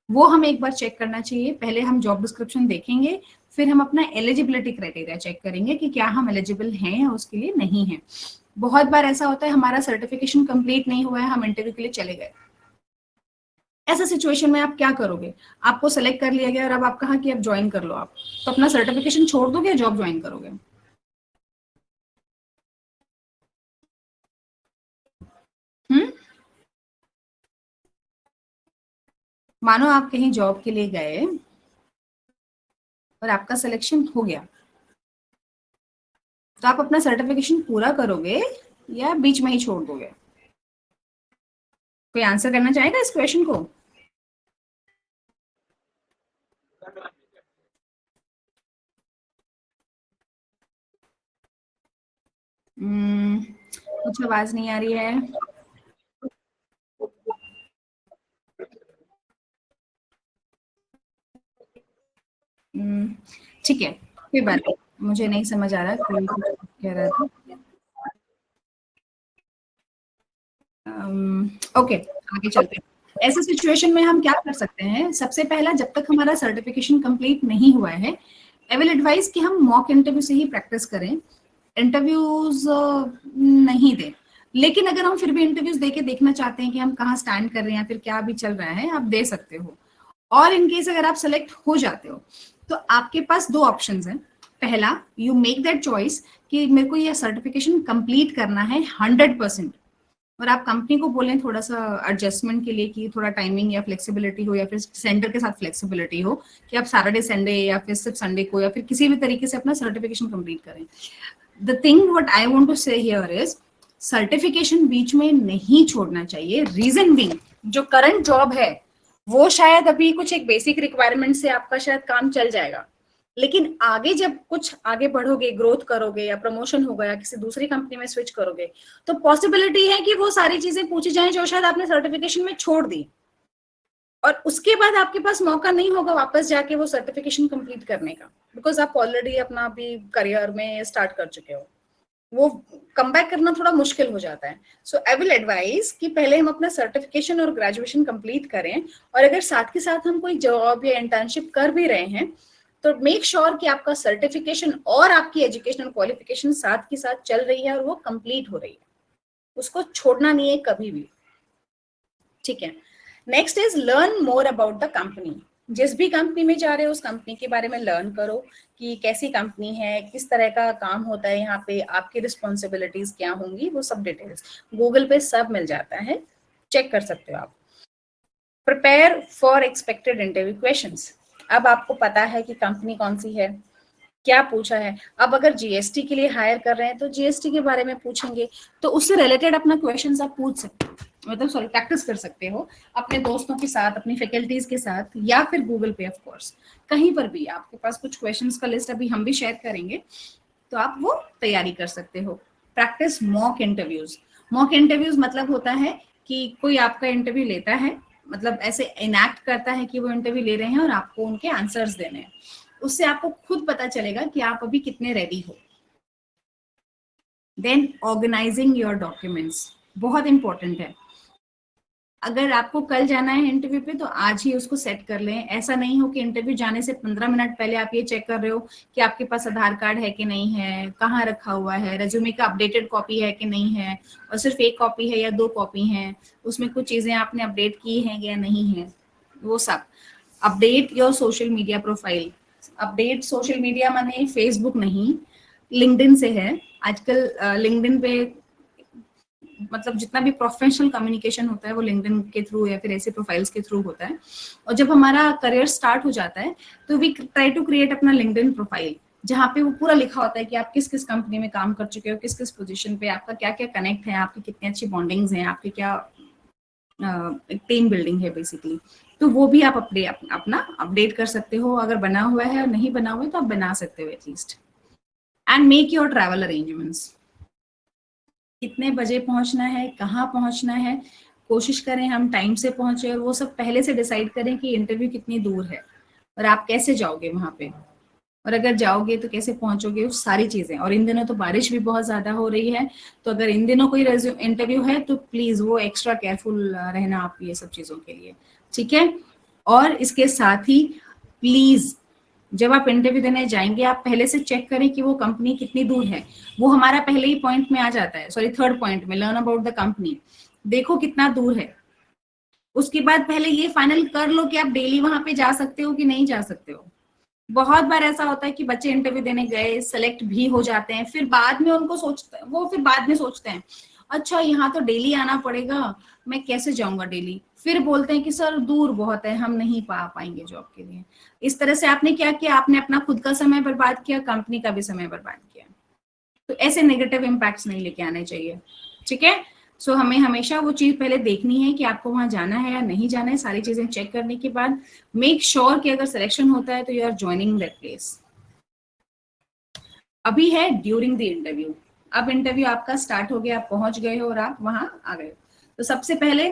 वो हमें एक बार चेक करना चाहिए। पहले हम जॉब डिस्क्रिप्शन देखेंगे, फिर हम अपना एलिजिबिलिटी क्राइटेरिया चेक करेंगे कि क्या हम एलिजिबल हैं या उसके लिए नहीं है। बहुत बार ऐसा होता है हमारा सर्टिफिकेशन कंप्लीट नहीं हुआ है, हम इंटरव्यू के लिए चले गए। ऐसा सिचुएशन में आप क्या करोगे? आपको सेलेक्ट कर लिया गया और अब आप कहा कि अब ज्वाइन कर लो, आप तो अपना सर्टिफिकेशन छोड़ दोगे या जॉब ज्वाइन करोगे? मानो आप कहीं जॉब के लिए गए और आपका सिलेक्शन हो गया, तो आप अपना सर्टिफिकेशन पूरा करोगे या बीच में ही छोड़ दोगे? कोई आंसर करना चाहेगा इस क्वेश्चन को? कुछ आवाज नहीं आ रही है। ठीक है, कोई बात नहीं, मुझे नहीं समझ आ रहा कोई कह रहा था। ओके, आगे चलते हैं। ऐसे सिचुएशन में हम क्या कर सकते हैं? सबसे पहला, जब तक हमारा सर्टिफिकेशन कंप्लीट नहीं हुआ है, आई विल एडवाइज कि हम मॉक इंटरव्यू से ही प्रैक्टिस करें, इंटरव्यूज नहीं दें। लेकिन अगर हम फिर भी इंटरव्यूज देके देखना चाहते हैं कि हम कहाँ स्टैंड कर रहे हैं या फिर क्या भी चल रहा है, आप दे सकते हो। और इनकेस अगर आप सेलेक्ट हो जाते हो तो आपके पास दो ऑप्शंस हैं। पहला, यू मेक दैट चॉइस कि मेरे को ये सर्टिफिकेशन कंप्लीट करना है 100%, और आप कंपनी को बोलें थोड़ा सा एडजस्टमेंट के लिए कि थोड़ा टाइमिंग या फ्लेक्सिबिलिटी हो, या फिर सेंटर के साथ फ्लेक्सिबिलिटी हो कि आप सैटरडे संडे या फिर सिर्फ संडे को या फिर किसी भी तरीके से अपना सर्टिफिकेशन कंप्लीट करें। The thing what I want to say here is, certification बीच में नहीं छोड़ना चाहिए। रीजन बीइंग, जो करंट जॉब है वो शायद अभी कुछ एक बेसिक रिक्वायरमेंट से आपका शायद काम चल जाएगा, लेकिन आगे जब कुछ आगे बढ़ोगे, ग्रोथ करोगे या प्रमोशन होगा या किसी दूसरी कंपनी में स्विच करोगे, तो पॉसिबिलिटी है कि वो सारी चीजें पूछी जाएं जो शायद आपने सर्टिफिकेशन में छोड़ दी, और उसके बाद आपके पास मौका नहीं होगा वापस जाके वो सर्टिफिकेशन कंप्लीट करने का, बिकॉज आप ऑलरेडी अपना अभी करियर में स्टार्ट कर चुके हो। वो कम बैक करना थोड़ा मुश्किल हो जाता है। सो आई विल एडवाइज कि पहले हम अपना सर्टिफिकेशन और ग्रेजुएशन कंप्लीट करें, और अगर साथ के साथ हम कोई जॉब या इंटर्नशिप कर भी रहे हैं तो मेक श्योर कि आपका सर्टिफिकेशन और आपकी एजुकेशनल क्वालिफिकेशन साथ के साथ चल रही है और वो कंप्लीट हो रही है, उसको छोड़ना नहीं है कभी भी। ठीक है, next is learn more about the company. जिस भी कंपनी में जा रहे हो उस कंपनी के बारे में लर्न करो कि कैसी कंपनी है, किस तरह का काम होता है यहाँ पे, आपकी रिस्पॉन्सिबिलिटीज क्या होंगी, वो सब डिटेल्स गूगल पे सब मिल जाता है, चेक कर सकते हो आप। Prepare for expected interview questions. अब आपको पता है कि कंपनी कौन सी है, क्या पूछा है। अब अगर जीएसटी के लिए हायर कर रहे हैं तो जीएसटी के बारे में पूछेंगे, तो उससे रिलेटेड अपना क्वेश्चंस आप पूछ सकते हो, मतलब सॉरी प्रैक्टिस कर सकते हो अपने दोस्तों के साथ, अपनी फैकल्टीज के साथ, या फिर गूगल पे ऑफ कोर्स, कहीं पर भी आपके पास कुछ क्वेश्चंस का लिस्ट अभी हम भी शेयर करेंगे, तो आप वो तैयारी कर सकते हो। Practice mock interviews. Mock interviews मतलब होता है कि कोई आपका इंटरव्यू लेता है, मतलब ऐसे इनैक्ट करता है कि वो इंटरव्यू ले रहे हैं और आपको उनके आंसर्स देने हैं। उससे आपको खुद पता चलेगा कि आप अभी कितने रेडी हो। देन ऑर्गेनाइजिंग योर डॉक्यूमेंट्स बहुत इंपॉर्टेंट है। अगर आपको कल जाना है इंटरव्यू पे तो आज ही उसको सेट कर लें। ऐसा नहीं हो कि इंटरव्यू जाने से 15 मिनट पहले आप ये चेक कर रहे हो कि आपके पास आधार कार्ड है कि नहीं है, कहाँ रखा हुआ है, रेज्यूमे का अपडेटेड कॉपी है कि नहीं है, और सिर्फ एक कॉपी है या 2 कॉपी है, उसमें कुछ चीजें आपने अपडेट की हैं या नहीं है, वो सब। Update your social media profile. Update social media माने फेसबुक नहीं, लिंक्डइन से है आजकल। लिंक्डइन पे मतलब जितना भी प्रोफेशनल कम्युनिकेशन होता है वो लिंक्डइन के थ्रू या फिर ऐसे प्रोफाइल्स के थ्रू होता है। और जब हमारा करियर स्टार्ट हो जाता है तो वी ट्राई टू क्रिएट अपना लिंक्डइन प्रोफाइल, जहाँ पे वो पूरा लिखा होता है कि आप किस किस कंपनी में काम कर चुके हो, किस किस पोजीशन पे, आपका क्या क्या कनेक्ट है, आपकी कितनी अच्छी बॉन्डिंग्स हैं, आपकी क्या टीम बिल्डिंग है बेसिकली। तो वो भी आप अपना अपडेट कर सकते हो। अगर बना हुआ है और नहीं बना हुआ है तो आप बना सकते हो at least. And make your travel arrangements. कितने बजे पहुंचना है, कहाँ पहुंचना है, कोशिश करें हम टाइम से पहुंचे, और वो सब पहले से डिसाइड करें कि इंटरव्यू कितनी दूर है और आप कैसे जाओगे वहां पे, और अगर जाओगे तो कैसे पहुंचोगे, वो सारी चीजें। और इन दिनों तो बारिश भी बहुत ज्यादा हो रही है, तो अगर इन दिनों कोई इंटरव्यू है तो प्लीज वो एक्स्ट्रा केयरफुल रहना आप ये सब चीजों के लिए, ठीक है। और इसके साथ ही प्लीज जब आप इंटरव्यू देने जाएंगे आप पहले से चेक करें कि वो कंपनी कितनी दूर है। वो हमारा पहले ही पॉइंट में आ जाता है, सॉरी थर्ड पॉइंट में, लर्न अबाउट द कंपनी। देखो कितना दूर है, उसके बाद पहले ये फाइनल कर लो कि आप डेली वहां पे जा सकते हो कि नहीं जा सकते हो। बहुत बार ऐसा होता है कि बच्चे इंटरव्यू देने गए, सेलेक्ट भी हो जाते हैं, फिर बाद में उनको सोचते हैं अच्छा यहाँ तो डेली आना पड़ेगा, मैं कैसे जाऊंगा डेली। फिर बोलते हैं कि सर दूर बहुत है, हम नहीं पाएंगे जॉब के लिए। इस तरह से आपने क्या किया, आपने अपना खुद का समय बर्बाद किया, कंपनी का भी समय बर्बाद किया। तो ऐसे नेगेटिव इम्पैक्ट्स नहीं लेके आने चाहिए, ठीक है। सो हमें हमेशा वो चीज पहले देखनी है कि आपको वहां जाना है या नहीं जाना है। सारी चीजें चेक करने के बाद मेक श्योर कि अगर सिलेक्शन होता है तो you are joining that place. अभी है ड्यूरिंग द इंटरव्यू। अब इंटरव्यू आपका स्टार्ट हो गया, आप पहुंच गए हो और आप वहां आ गए। तो सबसे पहले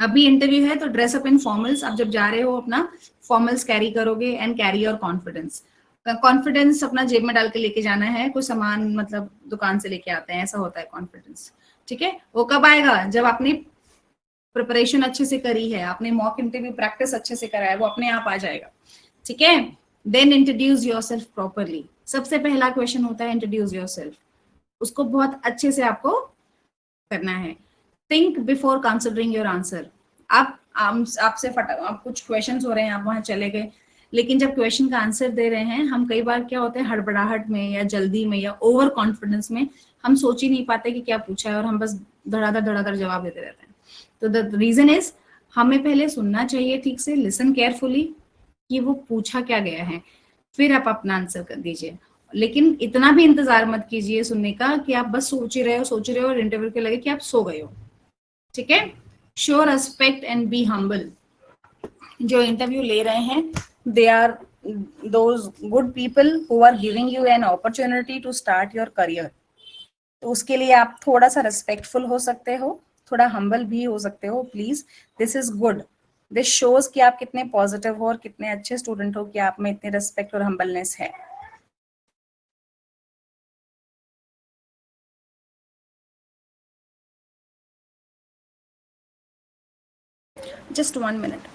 अभी इंटरव्यू है तो ड्रेस अप इन फॉर्मल्स। आप जब जा रहे हो अपना फॉर्मल्स कैरी करोगे and carry your confidence. Confidence अपना जेब में डाल के लेके जाना है, कोई सामान मतलब दुकान से लेके आते हैं ऐसा होता है कॉन्फिडेंस, ठीक है। वो कब आएगा, जब आपने प्रिपरेशन अच्छे से करी है, आपने मॉक इंटरव्यू प्रैक्टिस अच्छे से करा है, वो अपने आप आ जाएगा, ठीक है। Then introduce yourself properly. सबसे पहला क्वेश्चन होता है इंट्रोड्यूस योरसेल्फ। उसको बहुत अच्छे से आपको करना है। Think before considering your answer. आप कुछ क्वेश्चंस हो रहे हैं, आप वहां चले गए, लेकिन जब क्वेश्चन का आंसर दे रहे हैं, हम कई बार क्या होता है हड़बड़ाहट में या जल्दी में या ओवर कॉन्फिडेंस में हम सोच ही नहीं पाते कि क्या पूछा है, और हम बस धड़ाधड़ जवाब देते रहते हैं। तो द रीजन इज हमें पहले सुनना चाहिए ठीक से, लिसन केयरफुली कि वो पूछा क्या गया है, फिर आप अपना आंसर कर दीजिए। लेकिन इतना भी इंतजार मत कीजिए सुनने का कि आप बस सोच ही रहे हो और इंटरव्यू के लगे कि आप सो गए हो, ठीक है। Show respect and be humble. जो इंटरव्यू ले रहे हैं they are those good people who are giving you an opportunity to start your career। तो उसके लिए आप थोड़ा सा रेस्पेक्टफुल हो सकते हो, थोड़ा हम्बल भी हो सकते हो please. This is good, this shows कि आप कितने पॉजिटिव हो और कितने अच्छे स्टूडेंट हो कि आप में इतने रेस्पेक्ट और हम्बलनेस है। Just 1 minute.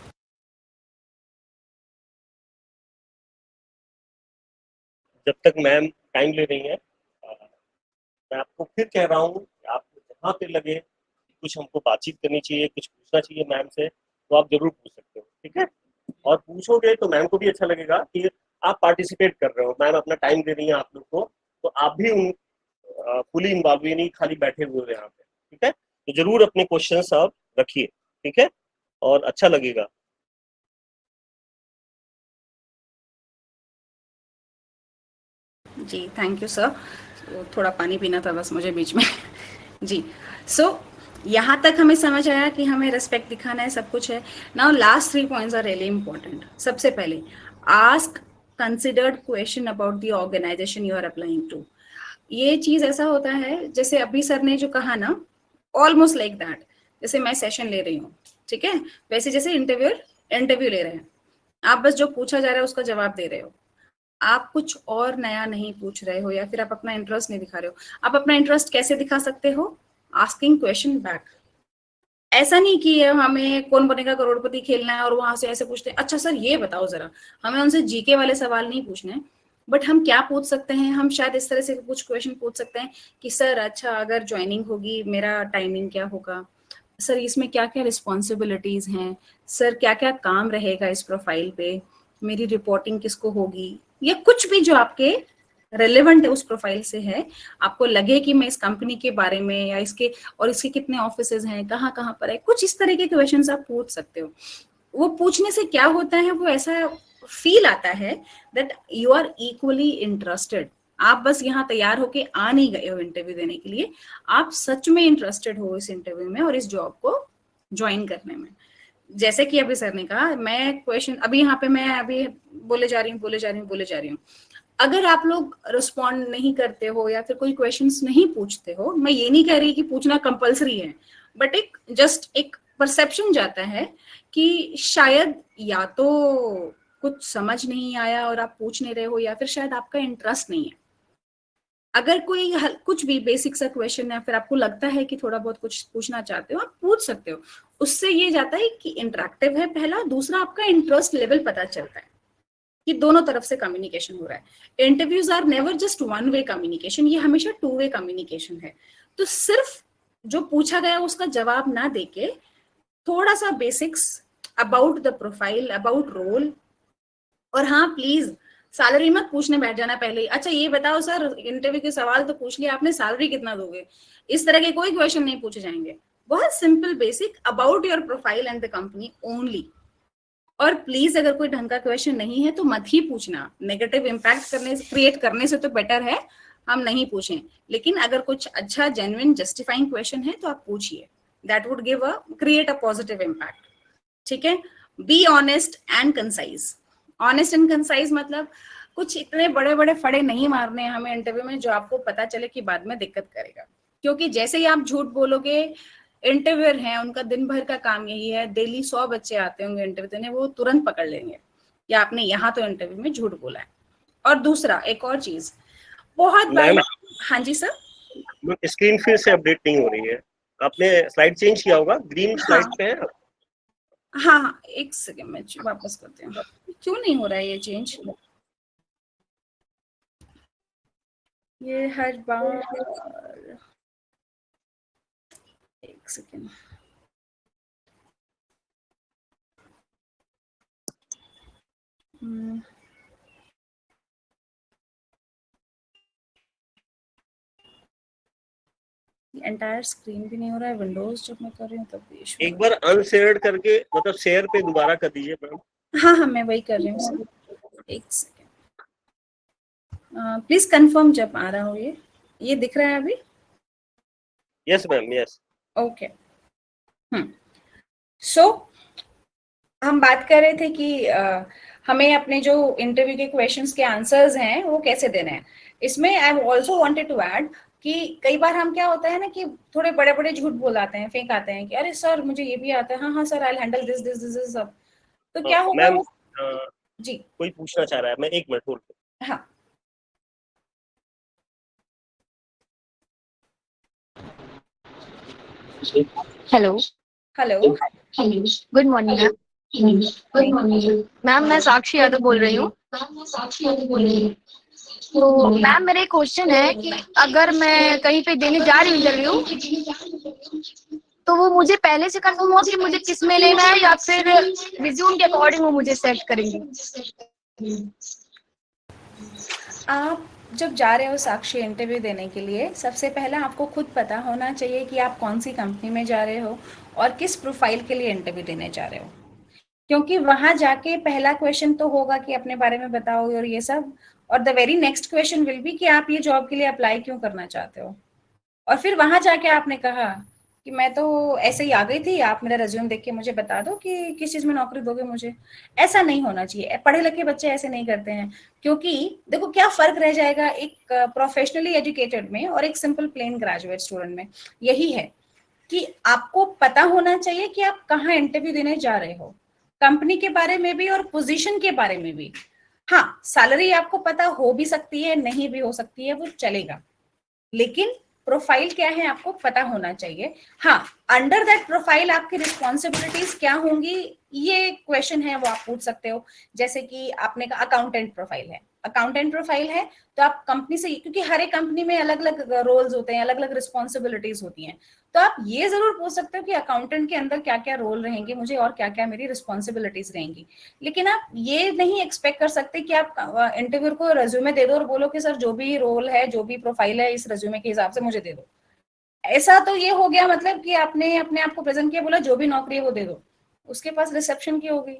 जब तक मैम टाइम ले रही हैं, मैं आपको फिर कह रहा हूँ कि आपको जहाँ पे लगे कुछ हमको बातचीत करनी चाहिए, कुछ पूछना चाहिए मैम से, तो आप जरूर पूछ सकते हो, ठीक है। और पूछोगे तो मैम को भी अच्छा लगेगा कि आप पार्टिसिपेट कर रहे हो, मैम अपना टाइम दे रही हैं आप लोग को, तो आप भी उन फुली इन्वॉल्व, नहीं खाली बैठे हुए हो यहाँ पे, ठीक है। तो जरूर अपने क्वेश्चंस आप रखिए, ठीक है, और अच्छा लगेगा। जी थैंक यू सर। थोड़ा पानी पीना था बस मुझे बीच में। जी सो यहाँ तक हमें समझ आया कि हमें रेस्पेक्ट दिखाना है, सब कुछ है। Now last 3 points are really important. सबसे पहले ask considered question about the organisation you are applying to. ये चीज ऐसा होता है जैसे अभी सर ने जो कहा ना, ऑलमोस्ट लाइक दैट, जैसे मैं सेशन ले रही हूँ, ठीक है, वैसे जैसे इंटरव्यू ले रहे हैं, आप बस जो पूछा जा रहा है उसका जवाब दे रहे हो। आप कुछ और नया नहीं पूछ रहे हो या फिर आप अपना इंटरेस्ट नहीं दिखा रहे हो। आप अपना इंटरेस्ट कैसे दिखा सकते हो? Asking question back. ऐसा नहीं कि हमें कौन बनेगा करोड़पति खेलना है और वहां से ऐसे पूछते हैं अच्छा सर ये बताओ जरा, हमें उनसे जीके वाले सवाल नहीं पूछने। बट हम क्या पूछ सकते हैं, हम शायद इस तरह से कुछ क्वेश्चन पूछ सकते हैं कि सर अच्छा अगर ज्वाइनिंग होगी मेरा टाइमिंग क्या होगा, सर इसमें क्या क्या रिस्पॉन्सिबिलिटीज हैं, सर क्या क्या काम रहेगा इस प्रोफाइल पे, मेरी रिपोर्टिंग किसको होगी, या कुछ भी जो आपके रेलेवेंट है उस प्रोफाइल से है, आपको लगे कि मैं इस कंपनी के बारे में या इसके और इसके कितने ऑफिसेज हैं, कहाँ कहाँ पर है, कुछ इस तरह के क्वेश्चंस आप पूछ सकते हो। वो पूछने से क्या होता है, वो ऐसा फील आता है that you are equally interested. आप बस यहाँ तैयार होके आ नहीं गए हो इंटरव्यू देने के लिए, आप सच में इंटरेस्टेड हो इस इंटरव्यू में और इस जॉब को ज्वाइन करने में। जैसे कि अभी सर ने कहा, मैं क्वेश्चन अभी यहाँ पे मैं अभी बोले जा रही हूँ, अगर आप लोग रिस्पॉन्ड नहीं करते हो या फिर कोई क्वेश्चंस नहीं पूछते हो, मैं ये नहीं कह रही कि पूछना कंपलसरी है, बट एक जस्ट एक परसेप्शन जाता है कि शायद या तो कुछ समझ नहीं आया और आप पूछ नहीं रहे हो, या फिर शायद आपका इंटरेस्ट नहीं है। अगर कोई कुछ भी बेसिक सा क्वेश्चन है, फिर आपको लगता है कि थोड़ा बहुत कुछ पूछना चाहते हो, आप पूछ सकते हो। उससे ये जाता है कि इंटरेक्टिव है पहला, दूसरा आपका इंटरेस्ट लेवल पता चलता है कि दोनों तरफ से कम्युनिकेशन हो रहा है। Interviews are never just one way communication, ये हमेशा टू वे कम्युनिकेशन है। तो सिर्फ जो पूछा गया उसका जवाब ना देके थोड़ा सा basics about the profile, about role, और हाँ प्लीज सैलरी मत पूछने बैठ जाना पहले ही। अच्छा ये बताओ सर, इंटरव्यू के सवाल तो पूछ लिया आपने, सैलरी कितना दोगे, इस तरह के कोई क्वेश्चन नहीं पूछे जाएंगे। बहुत simple basic about your profile and the company only. और प्लीज अगर कोई ढंग का क्वेश्चन नहीं है तो मत ही पूछना, नेगेटिव इम्पैक्ट क्रिएट करने से तो बेटर है हम नहीं पूछें। लेकिन अगर कुछ अच्छा जेन्युइन जस्टिफाइंग क्वेश्चन है तो आप पूछिए, that would give create a positive impact. ठीक है, be honest and concise. Honest and concise मतलब कुछ इतने बड़े बड़े फड़े नहीं मारने हैं हमें इंटरव्यू में जो आपको पता चले कि बाद में दिक्कत करेगा। क्योंकि जैसे ही आप झूठ बोलोगे, इंटरव्यूअर हैं उनका दिन भर का काम यही है, डेली 100 बच्चे आते होंगे इंटरव्यू देने, वो तुरंत पकड़ लेंगे या आपने यहाँ तो इंटरव्यू में झूठ बोला है। और दूसरा एक और चीज बहुत बार, हाँ जी सर, स्क्रीन फिर से अपडेट नहीं हो रही है, आपने स्लाइड चेंज किया होगा, ग्रीन स्लाइड पे है। हाँ एक सेकेंड में वापस करते हैं, क्यों नहीं हो रहा है ये चेंज, ये हर बार, एक सेकेंड। एंटायर स्क्रीन भी नहीं हो रहा है, विंडोज जब मैं कर रही हूँ तब भी इशू। एक बार अनशेयर्ड करके मतलब शेयर पे दोबारा कर दीजिए मैम। हाँ मैं वही कर रही हूँ सर, एक सेकेंड प्लीज कंफर्म जब आ रहा हो। ये दिख रहा है अभी? Yes ma'am, yes. ओके। सो हम बात कर रहे थे कि हमें अपने जो इंटरव्यू के क्वेश्चंस के आंसर्स हैं वो कैसे देने हैं। इसमें I also wanted to add कि कई बार हम क्या होता है ना कि थोड़े बड़े बड़े झूठ बोलाते हैं, फेंक आते हैं कि अरे सर मुझे ये भी आता है, हाँ हाँ sir I handle this this this सब। तो क्या होगा मैम जी कोई पूछना चाह रहा है, मैं 1 मिनट होल्ड। हाँ hello hello good morning ma'am. मैं साक्षी यादव बोल रही हूँ। तो मैम मेरा एक क्वेश्चन है कि अगर मैं कहीं पे देने जा रही हूँ इंटरव्यू, तो वो मुझे पहले से कंफर्म हो कि मुझे किस में लेना है या फिर रिज्यूम के अकॉर्डिंग वो मुझे सेट करेंगे? आप जब जा रहे हो साक्षी इंटरव्यू देने के लिए, सबसे पहले आपको खुद पता होना चाहिए कि आप कौन सी कंपनी में जा रहे हो और किस प्रोफाइल के लिए इंटरव्यू देने जा रहे हो। क्योंकि वहां जाके पहला क्वेश्चन तो होगा कि अपने बारे में बताओ और ये सब, और the very next question will be कि आप ये जॉब के लिए अप्लाई क्यों करना चाहते हो। और फिर वहां जाके आपने कहा कि मैं तो ऐसे ही आ गई थी, आप मेरा रिज्यूम देख के मुझे बता दो कि किस चीज में नौकरी दोगे मुझे। ऐसा नहीं होना चाहिए, पढ़े लिखे बच्चे ऐसे नहीं करते हैं। क्योंकि देखो क्या फर्क रह जाएगा एक प्रोफेशनली एजुकेटेड में और एक सिंपल प्लेन ग्रेजुएट स्टूडेंट में, यही है कि आपको पता होना चाहिए कि आप कहाँ इंटरव्यू देने जा रहे हो, कंपनी के बारे में भी और पोजीशन के बारे में भी। हाँ सैलरी आपको पता हो भी सकती है, नहीं भी हो सकती है, वो चलेगा, लेकिन प्रोफाइल क्या है आपको पता होना चाहिए। हाँ अंडर दैट प्रोफाइल आपकी रिस्पॉन्सिबिलिटीज क्या होंगी ये क्वेश्चन है, वो आप पूछ सकते हो। जैसे कि आपने कहा अकाउंटेंट प्रोफाइल है, अकाउंटेंट प्रोफाइल है तो आप कंपनी से, क्योंकि हर एक कंपनी में अलग अलग रोल्स होते हैं, अलग अलग रिस्पॉन्सिबिलिटीज होती हैं, तो आप ये जरूर पूछ सकते हो कि अकाउंटेंट के अंदर क्या क्या रोल रहेंगे मुझे और क्या क्या मेरी रिस्पॉन्सिबिलिटीज रहेंगी। लेकिन आप ये नहीं एक्सपेक्ट कर सकते कि आप इंटरव्यू को रेज्यूमे दे दो और बोलो कि सर जो भी रोल है, जो भी प्रोफाइल है, इस रेज्यूमे के हिसाब से मुझे दे दो। ऐसा तो ये हो गया मतलब कि आपने अपने आप को प्रेजेंट किया, बोला जो भी नौकरी है वो दे दो। उसके पास रिसेप्शन की होगी,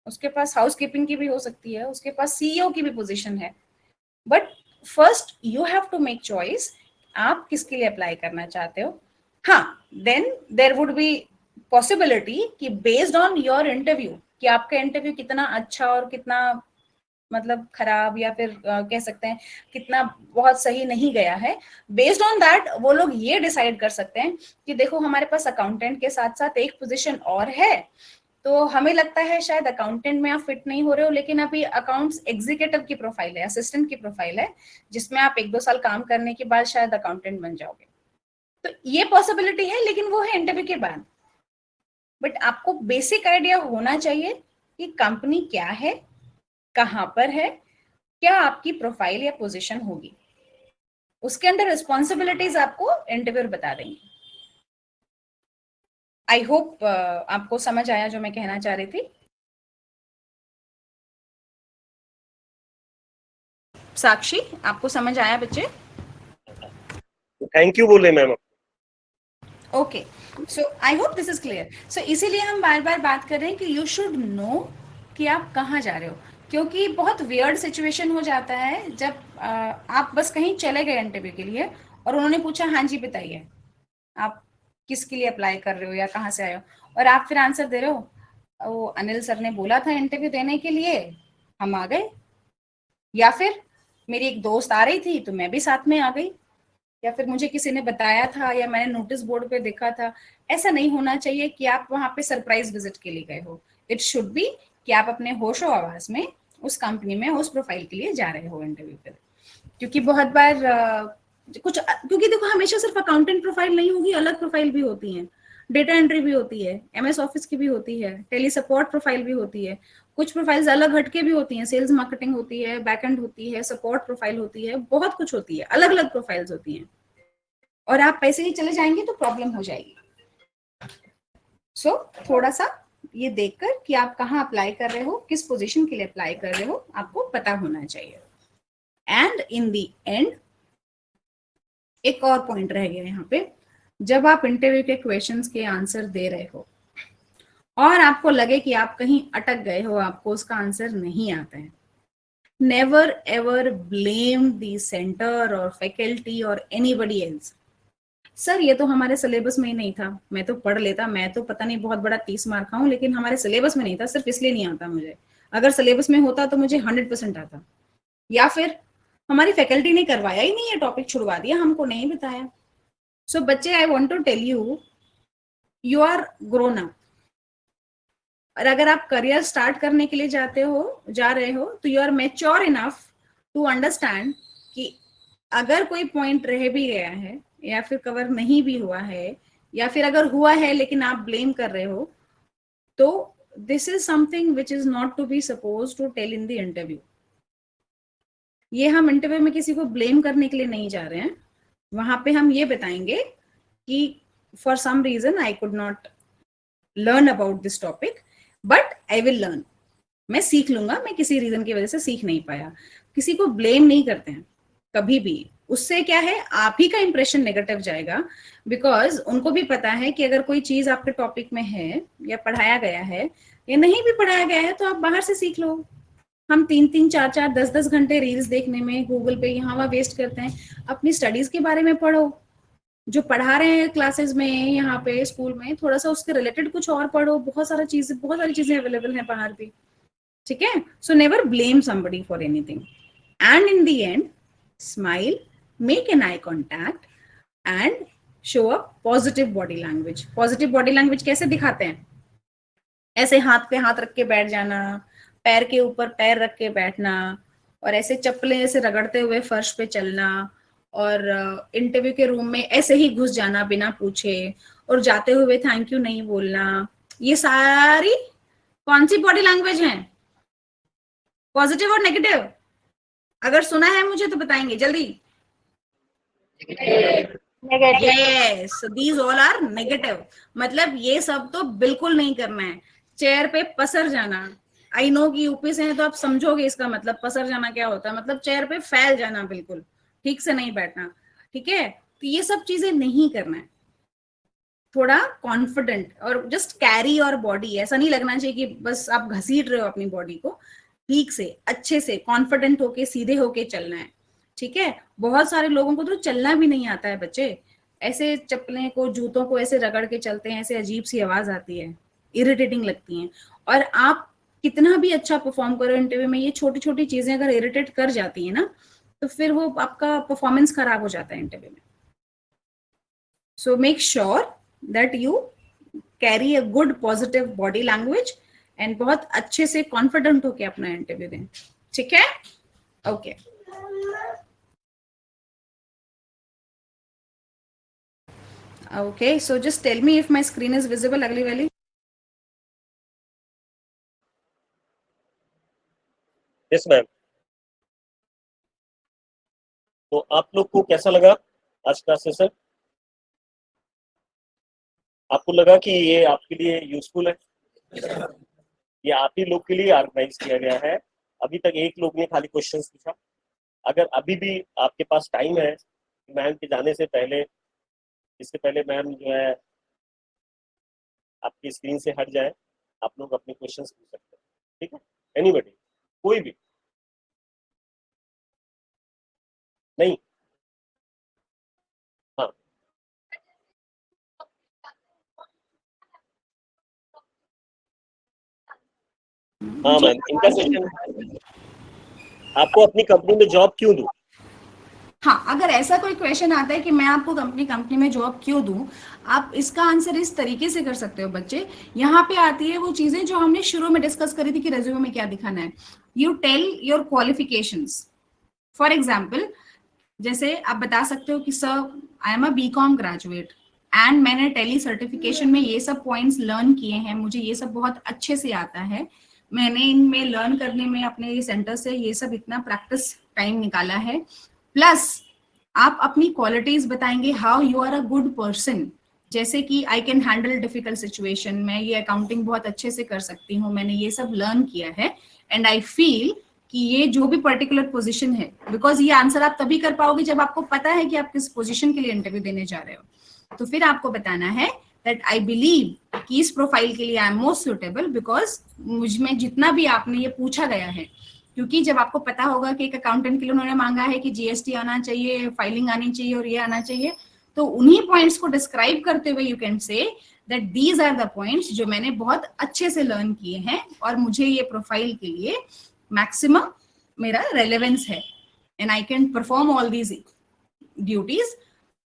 उसके पास हाउसकीपिंग की भी हो सकती है, उसके पास सीईओ की भी पोजीशन है। But first you have to make choice, आप किसके लिए अप्लाई करना चाहते हो। हाँ, then there would be possibility कि बेस्ड ऑन योर इंटरव्यू, कि आपका इंटरव्यू कितना अच्छा और कितना मतलब खराब, या फिर कह सकते हैं कितना बहुत सही नहीं गया है, बेस्ड ऑन दैट वो लोग ये डिसाइड कर सकते हैं कि देखो हमारे पास अकाउंटेंट के साथ साथ एक पोजीशन और है, तो हमें लगता है शायद अकाउंटेंट में आप फिट नहीं हो रहे हो, लेकिन अभी अकाउंट्स एग्जीक्यूटिव की प्रोफाइल है, असिस्टेंट की प्रोफाइल है, जिसमें आप 1-2 साल काम करने के बाद शायद अकाउंटेंट बन जाओगे। तो ये पॉसिबिलिटी है, लेकिन वो है इंटरव्यू के बाद। बट आपको बेसिक आइडिया होना चाहिए कि कंपनी क्या है, कहां पर है, क्या आपकी प्रोफाइल या पोजीशन होगी, उसके अंदर रिस्पॉन्सिबिलिटीज आपको इंटरव्यूअर बता देंगे। आई होप आपको समझ आया जो मैं कहना चाह रही थी। साक्षी, आपको समझ आया बच्चे? थैंक यू बोले ma'am. Okay, so I hope this is clear. So इसीलिए हम बार बार बात कर रहे हैं कि यू शुड नो कि आप कहाँ जा रहे हो, क्योंकि बहुत वियर्ड सिचुएशन हो जाता है जब आप बस कहीं चले गए इंटरव्यू के लिए और उन्होंने पूछा हाँ जी बताइए आप किसके लिए अप्लाई कर रहे हो या कहाँ से आए हो, और आप फिर आंसर दे रहे हो वो अनिल सर ने बोला था इंटरव्यू देने के लिए, हम आ गए, या फिर मेरी एक दोस्त आ रही थी तो मैं भी साथ में आ गई, या फिर मुझे किसी ने बताया था या मैंने नोटिस बोर्ड पे देखा था। ऐसा नहीं होना चाहिए कि आप वहां पे सरप्राइज विजिट के लिए गए हो। इट शुड बी कि आप अपने होशो आवाज में उस कंपनी में उस प्रोफाइल के लिए जा रहे हो इंटरव्यू पे। क्योंकि बहुत बार क्योंकि देखो हमेशा सिर्फ अकाउंटेंट प्रोफाइल नहीं होगी, अलग प्रोफाइल भी होती है, डेटा एंट्री भी होती है, एमएस ऑफिस की भी होती है, टेली सपोर्ट प्रोफाइल भी होती है, कुछ प्रोफाइल्स अलग हटके भी होती हैं, सेल्स मार्केटिंग होती है, बैकएंड होती है, सपोर्ट प्रोफाइल होती है, बहुत कुछ होती है, अलग अलग प्रोफाइल्स होती हैं, और आप पैसे ही चले जाएंगे तो प्रॉब्लम हो जाएगी। सो थोड़ा सा ये देखकर कि आप कहाँ अप्लाई कर रहे हो, किस पोजीशन के लिए अप्लाई कर रहे हो, आपको पता होना चाहिए। एंड इन दी एंड एक और पॉइंट रह गया यहाँ पे, जब आप इंटरव्यू के क्वेश्चंस के आंसर दे रहे हो और आपको लगे कि आप कहीं अटक गए हो, आपको उसका आंसर नहीं आता है, never ever blame the centre और फैकल्टी और एनीबडी एल्स। सर ये तो हमारे सिलेबस में ही नहीं था, मैं तो पढ़ लेता, मैं तो पता नहीं बहुत बड़ा 30 मार्क खाऊं, लेकिन हमारे सिलेबस में नहीं था, सिर्फ इसलिए नहीं आता मुझे, अगर सिलेबस में होता तो मुझे 100% आता। या फिर हमारी फैकल्टी ने करवाया ही नहीं, ये टॉपिक छुड़वा दिया, हमको नहीं बताया। सो बच्चे, I want to tell you, you are grown up, और अगर आप करियर स्टार्ट करने के लिए जा रहे हो तो you are mature enough to understand कि अगर कोई पॉइंट रह भी गया है या फिर कवर नहीं भी हुआ है, या फिर अगर हुआ है लेकिन आप ब्लेम कर रहे हो, तो this is something which is not to be suppose to tell in the interview. ये हम इंटरव्यू में किसी को ब्लेम करने के लिए नहीं जा रहे हैं, वहां पे हम ये बताएंगे कि for some reason I could not learn about this topic but I will learn, मैं सीख लूंगा, मैं किसी रीजन की वजह से सीख नहीं पाया। किसी को ब्लेम नहीं करते हैं कभी भी, उससे क्या है आप ही का इंप्रेशन नेगेटिव जाएगा, बिकॉज उनको भी पता है कि अगर कोई चीज आपके टॉपिक में है या पढ़ाया गया है या नहीं भी पढ़ाया गया है तो आप बाहर से सीख लो। हम 3-3, 4-4, 10-10 घंटे रील्स देखने में गूगल पे यहाँ वहाँ वेस्ट करते हैं, अपनी स्टडीज के बारे में पढ़ो, जो पढ़ा रहे हैं क्लासेस में यहाँ पे स्कूल में थोड़ा सा उसके रिलेटेड कुछ और पढ़ो, बहुत सारी चीजें अवेलेबल हैं बाहर भी, ठीक है। So never blame somebody for anything, and in the end smile, make an eye contact and show a positive body language. Positive body language कैसे दिखाते हैं? ऐसे हाथ पे हाथ रख के बैठ जाना, पैर के ऊपर पैर रख के बैठना, और ऐसे चप्पलें ऐसे रगड़ते हुए फर्श पे चलना, और इंटरव्यू के रूम में ऐसे ही घुस जाना बिना पूछे, और जाते हुए थैंक यू नहीं बोलना। ये सारी कौन सी बॉडी लैंग्वेज है? पॉजिटिव और नेगेटिव? अगर सुना है मुझे तो बताएंगे जल्दी। Negative. Yes, these all are negative. मतलब ये सब तो बिल्कुल नहीं करना है। चेयर पे पसर जाना, आई नो कि यूपी से है तो आप समझोगे इसका मतलब पसर जाना क्या होता है। मतलब चेयर पे फैल जाना, बिल्कुल ठीक से नहीं बैठना, ठीक है। तो ये सब चीजें नहीं करना है। थोड़ा कॉन्फिडेंट और जस्ट कैरी और बॉडी, ऐसा नहीं लगना चाहिए कि बस आप घसीट रहे हो अपनी बॉडी को। ठीक से, अच्छे से, कॉन्फिडेंट होके, सीधे होके चलना है, ठीक है। बहुत सारे लोगों को तो चलना भी नहीं आता है बच्चे, ऐसे चप्पलें को, जूतों को ऐसे रगड़ के चलते हैं, ऐसे अजीब सी आवाज आती है, इरिटेटिंग लगती हैं। और आप कितना भी अच्छा परफॉर्म करो इंटरव्यू में, ये छोटी छोटी चीजें अगर इरिटेट कर जाती है ना, तो फिर वो आपका परफॉर्मेंस खराब हो जाता है इंटरव्यू में। So make sure that you carry a good positive body language and बहुत अच्छे से कॉन्फिडेंट होके अपना इंटरव्यू दें, ठीक है। Okay okay, so just tell me if my screen is visible, अगली वाली। Yes ma'am. तो आप लोग को कैसा लगा आज का सेशन? आपको लगा कि ये आपके लिए यूजफुल है? ये आप ही लोग के लिए ऑर्गेनाइज किया गया है। अभी तक एक लोग ने खाली क्वेश्चंस पूछा। अगर अभी भी आपके पास टाइम है, मैम के जाने से पहले, इससे पहले मैम जो है आपकी स्क्रीन से हट जाए, आप लोग अपने क्वेश्चंस पूछ सकते हैं, ठीक है। एनीबॉडी, कोई भी? नहीं? हाँ हाँ मैम, इनका क्वेश्चन, आपको अपनी कंपनी में जॉब क्यों दूं? हाँ, अगर ऐसा कोई क्वेश्चन आता है कि मैं आपको कंपनी में जॉब क्यों दूं, आप इसका आंसर इस तरीके से कर सकते हो बच्चे। यहाँ पे आती है वो चीजें जो हमने शुरू में डिस्कस करी थी कि रेज्यूमे में क्या दिखाना है। You tell your qualifications. For example, जैसे आप बता सकते हो कि sir I am a BCom graduate and मैंने टेली सर्टिफिकेशन में ये सब पॉइंट्स लर्न किए हैं, मुझे ये सब बहुत अच्छे से आता है, मैंने इनमें लर्न करने में अपने सेंटर से ये सब इतना प्रैक्टिस टाइम निकाला है। प्लस आप अपनी क्वालिटीज बताएंगे, how you are a good person, जैसे कि I can handle difficult situation, मैं ये अकाउंटिंग बहुत अच्छे से कर सकती हूँ, मैंने ये सब लर्न किया है एंड आई फील कि ये जो भी पर्टिकुलर पोजीशन है, बिकॉज ये आंसर आप तभी कर पाओगे जब आपको पता है कि आप किस पोजीशन के लिए इंटरव्यू देने जा रहे हो। तो फिर आपको बताना है दैट आई बिलीव कि इस प्रोफाइल के लिए I am most suitable because मुझ में जितना भी आपने ये पूछा गया है, क्योंकि जब आपको पता होगा कि एक अकाउंटेंट के लिए उन्होंने मांगा है कि जीएसटी आना चाहिए, फाइलिंग आनी चाहिए और ये आना चाहिए, तो उन्हीं पॉइंट्स को डिस्क्राइब करते हुए you can say that these are the points जो मैंने बहुत अच्छे से लर्न किए हैं और मुझे ये प्रोफाइल के लिए मैक्सिमम मेरा रेलेवेंस है and I can perform all these duties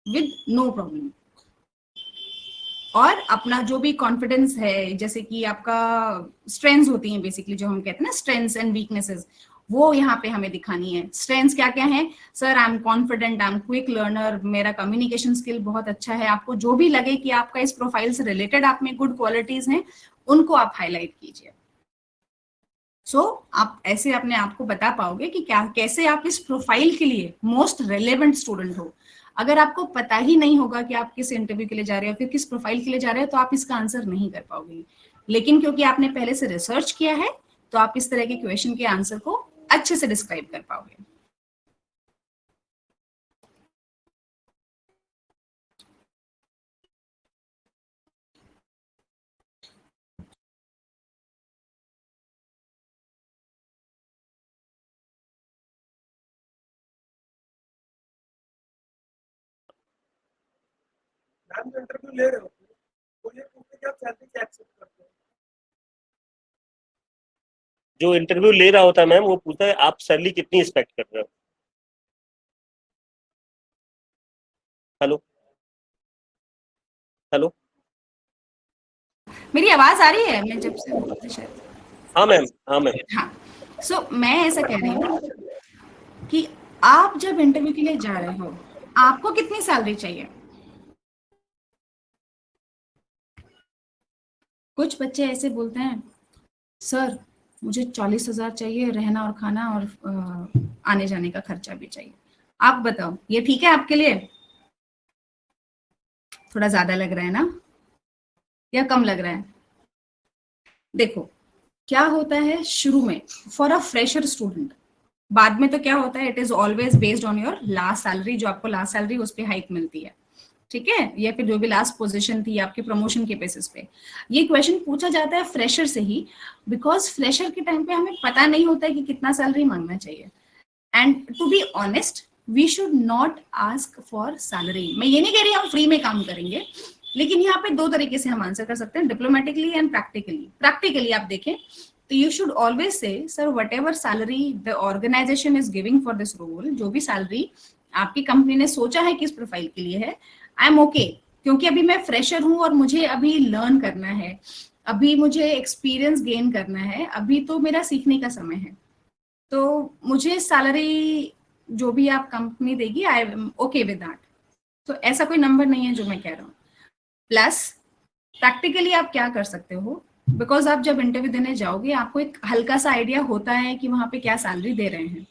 with no problem. और अपना जो भी कॉन्फिडेंस है, जैसे कि आपका स्ट्रेंथ्स होती हैं बेसिकली, जो हम कहते हैं ना स्ट्रेंथ्स एंड वीकनेसेस, वो यहाँ पे हमें दिखानी है। स्ट्रेंथ्स क्या क्या है? Sir I am confident, I am quick learner, मेरा कम्युनिकेशन स्किल बहुत अच्छा है। आपको जो भी लगे कि आपका इस प्रोफाइल से रिलेटेड आप में गुड क्वालिटीज हैं, उनको आप हाईलाइट कीजिए। सो आप ऐसे अपने आप को बता पाओगे कि क्या कैसे आप इस प्रोफाइल के लिए मोस्ट रेलेवेंट स्टूडेंट हो। अगर आपको पता ही नहीं होगा कि आप किस इंटरव्यू के लिए जा रहे हो, फिर किस प्रोफाइल के लिए जा रहे हो, तो आप इसका आंसर नहीं कर पाओगे। लेकिन क्योंकि आपने पहले से रिसर्च किया है, तो आप इस तरह के क्वेश्चन के आंसर को अच्छे से डिस्क्राइब कर पाओगे। इंटरव्यू ले रहे हो तो ये पूछते कि आप सैलरी क्या एक्सेप्ट करते हो। जो इंटरव्यू ले रहा होता है मैम, वो पूछता है आप सैलरी कितनी एक्सपेक्ट कर रहे हो। हेलो हेलो, मेरी आवाज आ रही है? मैं जब से शायद, हाँ मैम, हाँ मैम। हाँ। सो मैं ऐसा कह रही हूँ कि आप जब इंटरव्यू के लिए जा रहे हो, आपको कितनी सैलरी चाहिए? कुछ बच्चे ऐसे बोलते हैं, सर मुझे 40,000 चाहिए, रहना और खाना और आने जाने का खर्चा भी चाहिए। आप बताओ ये ठीक है आपके लिए? थोड़ा ज्यादा लग रहा है ना, या कम लग रहा है? देखो क्या होता है शुरू में फॉर अ फ्रेशर स्टूडेंट, बाद में तो क्या होता है, it is always based on your last salary, जो आपको लास्ट सैलरी उस पर हाइक मिलती है, ठीक है, या फिर जो भी लास्ट पोजीशन थी आपके प्रमोशन के बेसिस पे। ये क्वेश्चन पूछा जाता है फ्रेशर से ही, बिकॉज फ्रेशर के टाइम पे हमें पता नहीं होता है कि कितना सैलरी मांगना चाहिए। And to be honest we should not ask for salary. मैं ये नहीं कह रही हम फ्री में काम करेंगे, लेकिन यहाँ पे दो तरीके से हम आंसर कर सकते हैं, डिप्लोमेटिकली एंड प्रैक्टिकली। प्रैक्टिकली आप देखें तो you should always say sir whatever salary the organisation is giving for this role, जो भी सैलरी आपकी कंपनी ने सोचा है कि इस प्रोफाइल के लिए है, आई एम ओके, क्योंकि अभी मैं फ्रेशर हूं और मुझे अभी लर्न करना है, अभी मुझे एक्सपीरियंस गेन करना है, अभी तो मेरा सीखने का समय है, तो मुझे सैलरी जो भी आप कंपनी देगी I am okay with that. तो ऐसा कोई नंबर नहीं है जो मैं कह रहा हूँ। प्लस प्रैक्टिकली आप क्या कर सकते हो, बिकॉज आप जब इंटरव्यू देने जाओगे आपको एक हल्का सा आइडिया होता है कि वहां पे क्या सैलरी दे रहे हैं।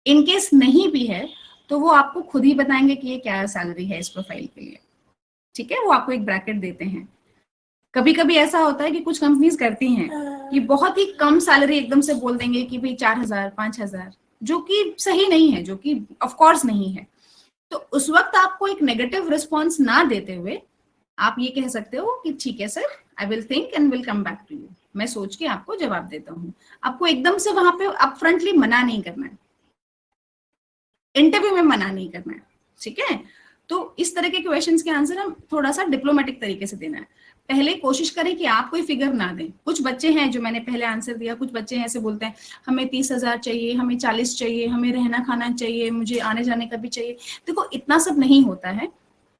इनकेस नहीं भी है तो वो आपको खुद ही बताएंगे कि ये क्या सैलरी है इस प्रोफाइल के लिए, ठीक है, वो आपको एक ब्रैकेट देते हैं। कभी कभी ऐसा होता है कि कुछ कंपनीज करती हैं कि बहुत ही कम सैलरी एकदम से बोल देंगे कि भाई 4,000 5,000, जो कि सही नहीं है, जो कि ऑफ कोर्स नहीं है। तो उस वक्त आपको एक नेगेटिव रिस्पॉन्स ना देते हुए आप ये कह सकते हो कि ठीक है sir, I will think and will come back to you, मैं सोच के आपको जवाब देता हूँ। आपको एकदम से वहां पे अपफ्रंटली मना नहीं करना है, इंटरव्यू में मना नहीं करना है, ठीक है। तो इस तरह के क्वेश्चंस के आंसर हम थोड़ा सा डिप्लोमेटिक तरीके से देना है। पहले कोशिश करें कि आप कोई फिगर ना दें। कुछ बच्चे हैं जो मैंने पहले आंसर दिया, कुछ बच्चे हैं ऐसे बोलते हैं हमें 30,000 चाहिए, हमें 40 चाहिए, हमें रहना खाना चाहिए, मुझे आने जाने का भी चाहिए। देखो इतना सब नहीं होता है,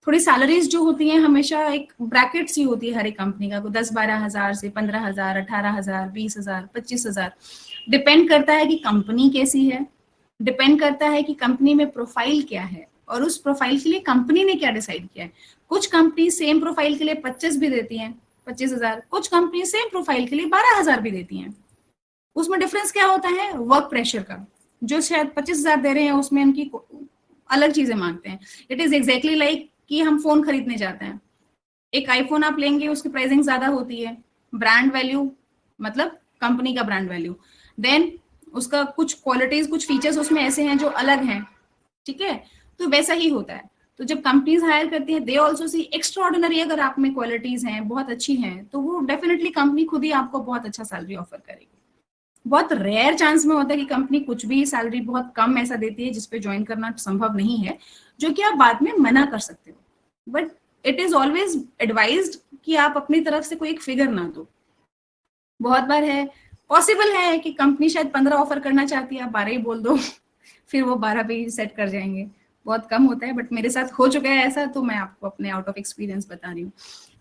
थोड़ी सैलरीज जो होती हैं हमेशा एक ब्रैकेट सी होती है हर एक कंपनी का, 10-12,000 से 15,000, 18,000, 20,000, 25,000, डिपेंड करता है कि कंपनी कैसी है, डिपेंड करता है कि कंपनी में प्रोफाइल क्या है और उस प्रोफाइल के लिए कंपनी ने क्या डिसाइड किया है। कुछ कंपनी सेम प्रोफाइल के लिए 25 भी देती हैं, 25,000, कुछ कंपनी सेम प्रोफाइल के लिए 12,000 भी देती हैं। उसमें डिफरेंस क्या होता है, वर्क प्रेशर का। जो शायद 25,000 दे रहे हैं उसमें उनकी अलग चीजें मांगते हैं। इट इज एग्जैक्टली लाइक कि हम फोन खरीदने जाते हैं, एक आईफोन आप लेंगे उसकी प्राइसिंग ज्यादा होती है, ब्रांड वैल्यू मतलब कंपनी का ब्रांड वैल्यू, देन उसका कुछ क्वालिटीज कुछ फीचर्स उसमें ऐसे हैं जो अलग हैं, ठीक है। तो वैसा ही होता है। तो जब कंपनीज हायर करती हैं they also see extra ordinary, अगर आप में क्वालिटीज हैं बहुत अच्छी हैं तो वो डेफिनेटली कंपनी खुद ही आपको बहुत अच्छा सैलरी ऑफर करेगी। बहुत रेयर चांस में होता है कि कंपनी कुछ भी सैलरी बहुत कम ऐसा देती है जिसपे ज्वाइन करना संभव नहीं है, जो कि आप बाद में मना कर सकते हो। But it is always advised कि आप अपनी तरफ से कोई एक फिगर ना दो। बहुत बार है, पॉसिबल है कि कंपनी शायद 15 ऑफर करना चाहती है, आप 12 ही बोल दो फिर वो 12 पे ही सेट कर जाएंगे। बहुत कम होता है बट मेरे साथ हो चुका है ऐसा, तो मैं आपको अपने आउट ऑफ एक्सपीरियंस बता रही हूँ।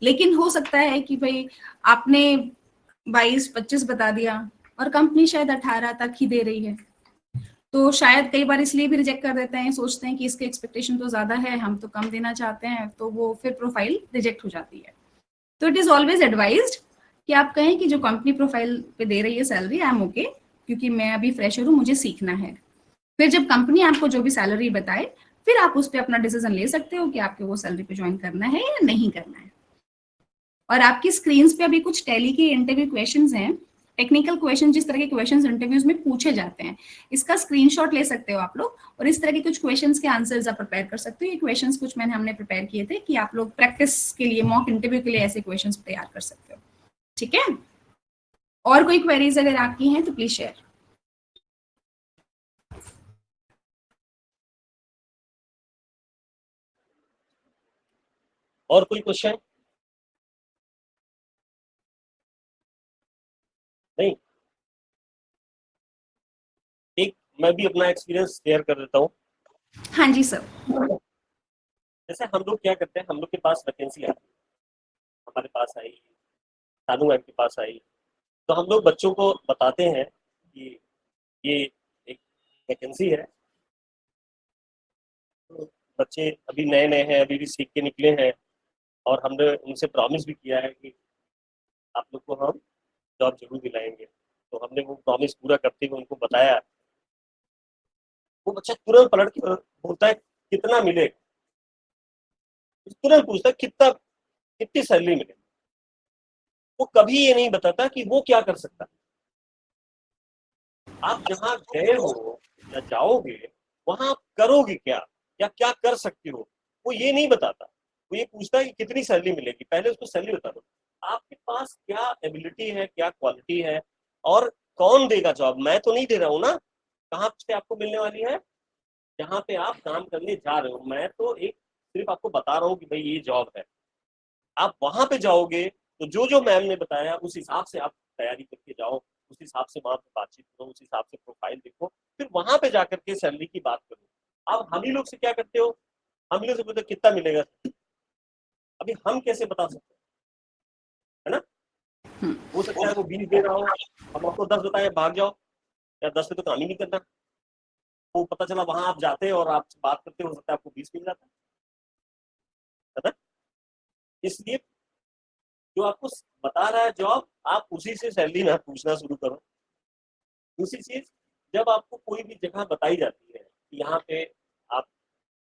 लेकिन हो सकता है कि भाई आपने 22-25 बता दिया और कंपनी शायद 18 तक ही दे रही है, तो शायद कई बार इसलिए भी रिजेक्ट कर देते हैं, सोचते हैं कि इसके एक्सपेक्टेशन तो ज्यादा है, हम तो कम देना चाहते हैं, तो वो फिर प्रोफाइल रिजेक्ट हो जाती है। तो इट इज ऑलवेज एडवाइज्ड कि आप कहें कि जो कंपनी प्रोफाइल पे दे रही है सैलरी आई एम ओके, क्योंकि मैं अभी फ्रेशर हूँ, मुझे सीखना है। फिर जब कंपनी आपको जो भी सैलरी बताए फिर आप उस पर अपना डिसीजन ले सकते हो कि आपको वो सैलरी पे ज्वाइन करना है या नहीं करना है। और आपकी स्क्रीन पे अभी कुछ टैली के इंटरव्यू क्वेश्चंस हैं, टेक्निकल क्वेश्चन, जिस तरह के क्वेश्चंस इंटरव्यूज में पूछे जाते हैं, इसका स्क्रीनशॉट ले सकते हो आप लोग और इस तरह के कुछ क्वेश्चंस के आंसर्स आप प्रिपेयर कर सकते हो। ये क्वेश्चंस कुछ हमने प्रिपेयर किए थे कि आप लोग प्रैक्टिस के लिए, मॉक इंटरव्यू के लिए ऐसे क्वेश्चंस तैयार कर सकते हो, ठीक है। और कोई क्वेरीज अगर आपकी हैं तो प्लीज शेयर। और कोई क्वेश्चन? नहीं? एक मैं भी अपना एक्सपीरियंस शेयर कर देता हूँ। हाँ जी सर। जैसे हम लोग क्या करते हैं, हम लोग के पास वैकेंसी आती है, हमारे पास आई, सानू मैम के पास आई, तो हम लोग बच्चों को बताते हैं कि ये एक वैकेंसी है। तो बच्चे अभी नए नए हैं, अभी भी सीख के निकले हैं, और हमने उनसे प्रॉमिस भी किया है कि आप लोग को हम जॉब जरूर दिलाएंगे। तो हमने वो प्रॉमिस पूरा करते हुए उनको बताया। वो बच्चा तुरंत पलट के बोलता है कितना मिलेगा, तुरंत पूछता है कितनी सैलरी मिलेगी। वो कभी ये नहीं बताता कि वो क्या कर सकता है। आप जहां गए हो या जाओगे वहां आप करोगे क्या या क्या कर सकते हो, वो ये नहीं बताता। वो ये पूछता है कि कितनी सैलरी मिलेगी, पहले उसको सैलरी बता दो। आपके पास क्या एबिलिटी है, क्या क्वालिटी है, और कौन देगा जॉब। मैं तो नहीं दे रहा हूँ ना, कहाँ से आपको मिलने वाली है, जहाँ पे आप काम करने जा रहे हो। मैं तो एक सिर्फ आपको बता रहा हूँ कि भाई ये जॉब है। आप वहां पे जाओगे तो जो जो मैम ने बताया उस हिसाब से आप तैयारी करके जाओ, उस हिसाब से वहां पे बातचीत करो, उस हिसाब से प्रोफाइल देखो, फिर वहां पे जाकर के सैलरी की बात करो। अब हम ही लोग से क्या करते हो, हम ही लोग से पूछते कितना मिलेगा, अभी हम कैसे बता सकते हैं, है ना। हो सकता है वो 20 दे रहा हो, हम आपको 10 बताए भाग जाओ, या 10 पे तो काम ही नहीं करना। वो पता चला वहां आप जाते हो और आप बात करते हो सकता है आपको 20 मिल जाता है ना। इसलिए जो आपको बता रहा है जॉब, आप उसी से सैलरी ना पूछना शुरू करो। दूसरी चीज, जब आपको कोई भी जगह बताई जाती है कि यहाँ पे आप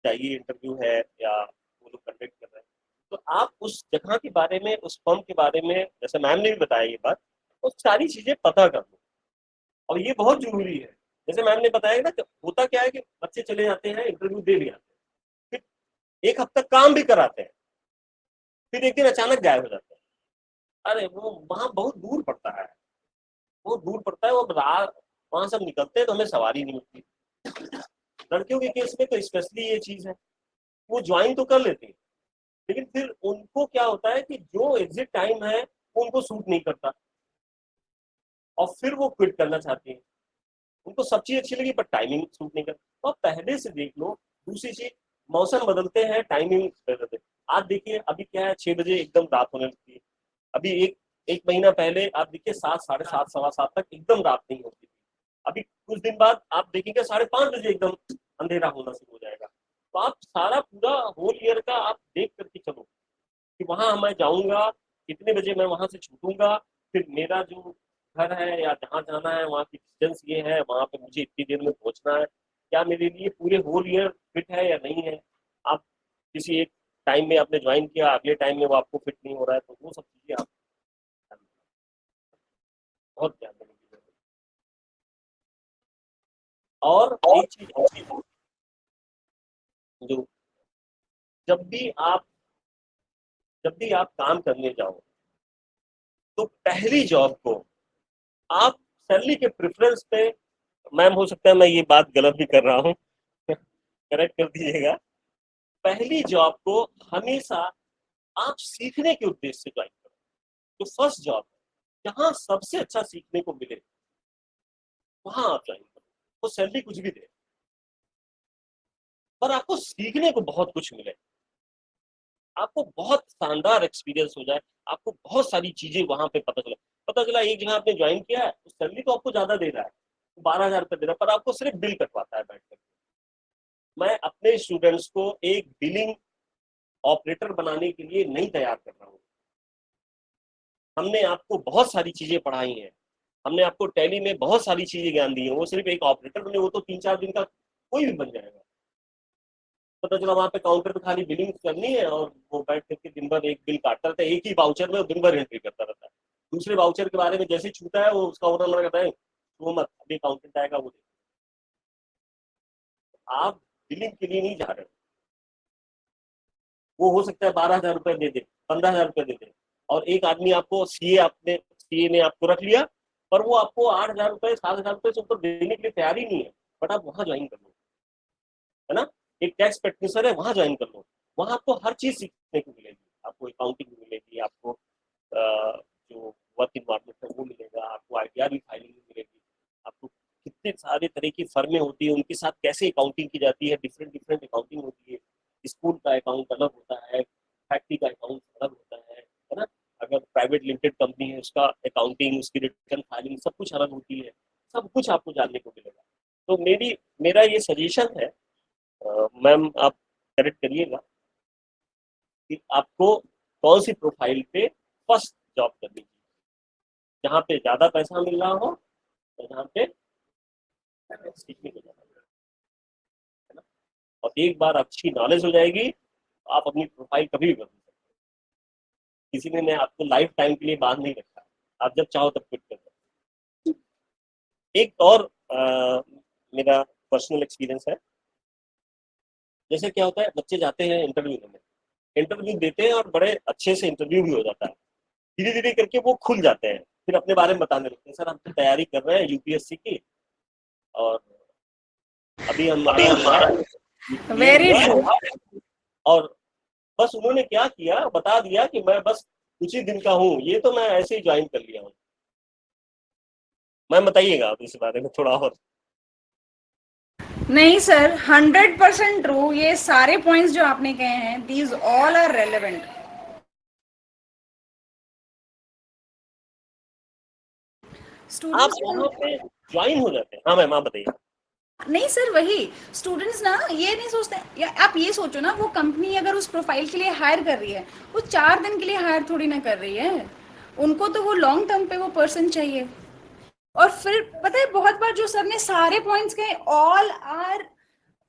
चाहिए, इंटरव्यू है या वो लोग कंडक्ट कर रहे हैं, तो आप उस जगह के बारे में, उस फर्म के बारे में, जैसे मैम ने भी बताया ये बात, तो सारी चीजें पता कर लो। और ये बहुत जरूरी है। जैसे मैम ने बताया ना कि होता क्या है कि बच्चे चले जाते हैं, इंटरव्यू दे भी आते हैं, फिर एक हफ्ता काम भी कराते हैं, फिर एक दिन अचानक गायब हो जाते हैं। अरे वो वहां बहुत दूर पड़ता है, वो दूर पड़ता है, वो रात वहां से हम निकलते हैं तो हमें सवारी नहीं मिलती। लड़कियों के केस में तो स्पेशली ये चीज है, वो ज्वाइन तो कर लेती है, लेकिन फिर उनको क्या होता है कि जो एग्जिट टाइम है वो उनको सूट नहीं करता, और फिर वो क्विट करना चाहती है। उनको सब चीज अच्छी लगी पर टाइमिंग सूट नहीं करता, तो आप पहले से देख लो। दूसरी चीज, मौसम बदलते हैं, टाइमिंग बदलते हैं। आज देखिए अभी क्या है, 6 बजे एकदम रात होने लगती है। अभी एक एक महीना पहले आप देखिए 7, 7:30, 7:15 तक एकदम रात नहीं होती थी। अभी कुछ दिन बाद आप देखेंगे 5:30 बजे एकदम अंधेरा होना शुरू हो जाएगा। तो आप सारा पूरा होल ईयर का आप देख करके चलो कि वहां मैं जाऊंगा, कितने बजे मैं वहां से छूटूंगा, फिर मेरा जो घर है या जहाँ जाना है वहाँ की डिस्टेंस ये है, वहां पे मुझे इतनी देर में पहुंचना है, क्या मेरे लिए पूरे होल ईयर फिट है या नहीं है। आप किसी एक टाइम में आपने ज्वाइन किया, अगले टाइम में वो आपको फिट नहीं हो रहा है, तो वो सब चीजें आप बहुत ध्यान देने की जरूरत है। और एक चीज और है, जो जब भी आप जब भी आप काम करने जाओ तो पहली जॉब को आप सैलरी के प्रेफरेंस पे, मैम हो सकता है मैं ये बात गलत भी कर रहा हूँ, करेक्ट कर दीजिएगा, पहली जॉब को हमेशा आप सीखने के उद्देश्य से ज्वाइन करो। जो फर्स्ट जॉब है जहाँ सबसे अच्छा सीखने को मिले वहां आप ज्वाइन करो। वो सैलरी कुछ भी दे पर आपको सीखने को बहुत कुछ मिले, आपको बहुत शानदार एक्सपीरियंस हो जाए, आपको बहुत सारी चीजें वहां पे पता चला एक जगह आपने ज्वाइन किया है तो सैलरी तो आपको ज्यादा दे रहा है, 12,000 रुपये दे रहा है, पर आपको सिर्फ बिल कटवाता है बैठ कर। मैं अपने स्टूडेंट्स को एक बिलिंग ऑपरेटर बनाने के लिए नहीं तैयार कर रहा हूँ। हमने आपको बहुत सारी चीजें पढ़ाई हैं, हमने आपको टैली में बहुत सारी चीजें ज्ञान दी है, वो सिर्फ एक ऑपरेटर बने वो तो 3-4 दिन का कोई भी बन जाएगा। पता चला वहां पे काउंटर पे खाली बिलिंग करनी है और वो बैठ करके दिन भर एक बिल काटता रहता है, एक ही वाउचर में दिन भर एंट्री करता रहता है। दूसरे वाउचर के बारे में जैसे छूटा है वो उसका ओनर कहता है वो मत, अभी अकाउंटेंट आएगा वो देख। आप बिलिंग के लिए नहीं जा रहे हो। वो हो सकता है 12,000 रुपये दे दे, 15,000 रुपये दे दे, और एक आदमी आपको सीए ने आपको रख लिया, पर वो आपको 8,000 रुपये 7,000 रुपये से ऊपर देने के लिए तैयार ही नहीं है, बट आप वहां ज्वाइन कर लो, है ना। एक टैक्स प्रैक्टिसर है, वहां ज्वाइन कर लो, वहां आपको हर चीज सीखने को मिलेगी। आपको अकाउंटिंग मिलेगी, आपको जो वर्क इन्वायरमेंट है वो मिलेगा, आपको आईटीआर भी फाइलिंग मिलेगी, आपको कितने सारे तरह की फर्में होती है उनके साथ कैसे अकाउंटिंग की जाती है, डिफरेंट डिफरेंट अकाउंटिंग होती है। स्कूल का अकाउंट अलग होता है, फैक्ट्री का अकाउंट अलग होता है ना। अगर प्राइवेट लिमिटेड कंपनी है उसका अकाउंटिंग, उसकी रिटर्न फाइलिंग सब कुछ अलग होती है। सब कुछ आपको जानने को मिलेगा। तो मेरा ये सजेशन है, मैम आप करेक्ट करिएगा कि आपको कौन सी प्रोफाइल पे फर्स्ट जॉब करनी चाहिए, जहाँ पे ज्यादा पैसा मिल रहा हो जहाँ पे स्टिचिंग हो जाता है ना। और एक बार अच्छी नॉलेज हो जाएगी तो आप अपनी प्रोफाइल कभी भी बदल सकते हैं। किसी ने आपको लाइफ टाइम के लिए बांध नहीं रखा, आप जब चाहो तब क्विट कर सकते। एक और मेरा पर्सनल एक्सपीरियंस है। जैसे क्या होता है, बच्चे जाते हैं इंटरव्यू देने, इंटरव्यू देते हैं और बड़े अच्छे से इंटरव्यू भी हो जाता है, धीरे धीरे करके वो खुल जाते हैं, फिर अपने बारे में बताने लगते हैं, सर हम तो तैयारी कर रहे हैं यूपीएससी की, और अभी हमारा वेरी ट्रू। और बस उन्होंने क्या किया, बता दिया कि मैं बस कुछ ही दिन का हूँ, ये तो मैं ऐसे ही ज्वाइन कर लिया हूँ। मैम बताइएगा आप इस बारे में थोड़ा और। नहीं सर, 100% ट्रू। ये सारे पॉइंट्स जो आपने कहे हैं, दीज ऑल आर रेलेवेंट। आप वहाँ पे ज्वाइन हो जाते हैं। हाँ मैम आप बताइए। नहीं सर, वही स्टूडेंट्स ना ये नहीं सोचते, या आप ये सोचो ना, वो कंपनी अगर उस प्रोफाइल के लिए हायर कर रही है, वो 4 दिन के लिए हायर थोड़ी ना कर रही है, उनको तो वो लॉन्ग टर्म पे वो पर्सन चाहिए। और फिर पता है, बहुत बार जो सर ने सारे पॉइंट्स कहे, all are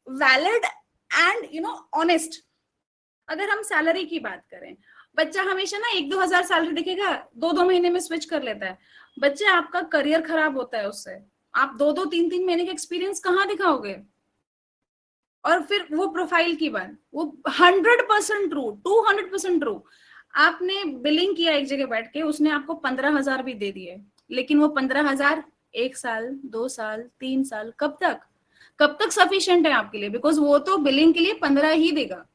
valid and honest. अगर हम सैलरी की बात करें, बच्चा हमेशा ना 1-2 हजार सैलरी दिखेगा, 2-2 महीने में स्विच कर लेता है। बच्चे, आपका करियर खराब होता है उससे। आप 2-2, 3-3 महीने का एक्सपीरियंस कहाँ दिखाओगे? और फिर वो प्रोफाइल की बात, वो 100% ट्रू, 200% ट्रू। आपने बिलिंग किया एक जगह बैठ के, उसने आपको 15,000 भी दे दिए, लेकिन वो 15,000 1 साल, 2 साल, 3 साल, कब तक सफिशिएंट है आपके लिए? बिकॉज वो तो बिलिंग के लिए 15 ही देगा,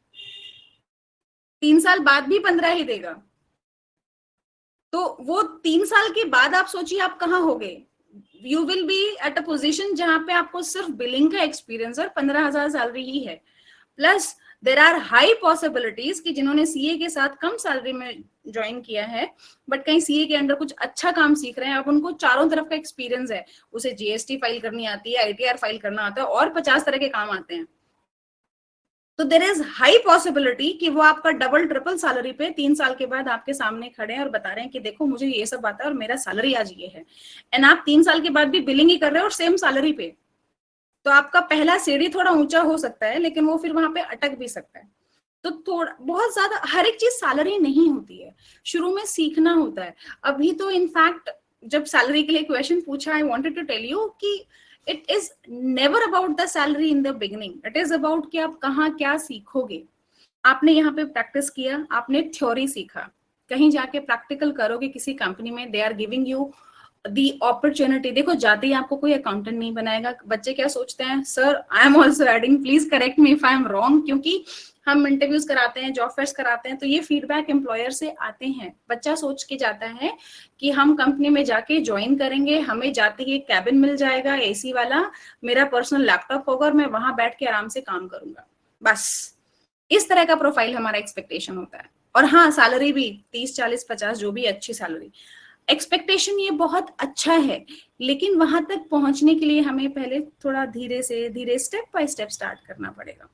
3 साल बाद भी 15 ही देगा। तो वो 3 साल के बाद आप सोचिए आप कहाँ होगे। You will be at a position जहां पे आपको सिर्फ बिलिंग का एक्सपीरियंस और 15,000 सैलरी ही है। Plus there are high possibilities कि जिन्होंने सीए के साथ कम सैलरी में ज्वाइन किया है, बट कहीं सीए के अंदर कुछ अच्छा काम सीख रहे हैं, अब उनको चारों तरफ का एक्सपीरियंस है, उसे जीएसटी फाइल करनी आती है, आईटीआर फाइल करना आता है, और 50 तरह के काम आते हैं। तो देर इज हाई पॉसिबिलिटी कि वो आपका डबल ट्रिपल सैलरी पे 3 साल के बाद आपके सामने खड़े हैं और बता रहे हैं कि देखो मुझे ये सब आता है और मेरा सैलरी आज ये है। एंड आप 3 साल के बाद भी बिलिंग ही कर रहे हो और सेम सैलरी पे। तो आपका पहला सीढ़ी थोड़ा ऊंचा हो सकता है, लेकिन वो फिर वहां पे अटक भी सकता है। तो थोड़ा बहुत ज्यादा हर एक चीज सैलरी नहीं होती है, शुरू में सीखना होता है। अभी तो इनफैक्ट जब सैलरी के लिए क्वेश्चन पूछा, I wanted to tell you कि it is never about the salary in the beginning, it is about कि आप कहाँ क्या सीखोगे। आपने यहाँ पे प्रैक्टिस किया, आपने थ्योरी सीखा, कहीं जाके प्रैक्टिकल करोगे किसी कंपनी में, they are giving you the opportunity. देखो, जाते ही आपको कोई अकाउंटेंट नहीं बनाएगा। बच्चे क्या सोचते हैं, sir I am also adding, please correct me if I am wrong, क्योंकि हम इंटरव्यूज कराते हैं, जॉब फेयर्स कराते हैं, तो ये फीडबैक एम्प्लॉयर से आते हैं। बच्चा सोच के जाता है कि हम कंपनी में जाके ज्वाइन करेंगे, हमें जाते ही कैबिन मिल जाएगा एसी वाला, मेरा पर्सनल लैपटॉप होगा और मैं वहां बैठ के आराम से काम करूंगा, बस इस तरह का प्रोफाइल हमारा एक्सपेक्टेशन होता है। और हाँ, सैलरी भी 30, 40, 50 जो भी अच्छी सैलरी एक्सपेक्टेशन, ये बहुत अच्छा है, लेकिन वहां तक पहुंचने के लिए हमें पहले थोड़ा धीरे से धीरे स्टेप बाय स्टेप स्टार्ट करना पड़ेगा।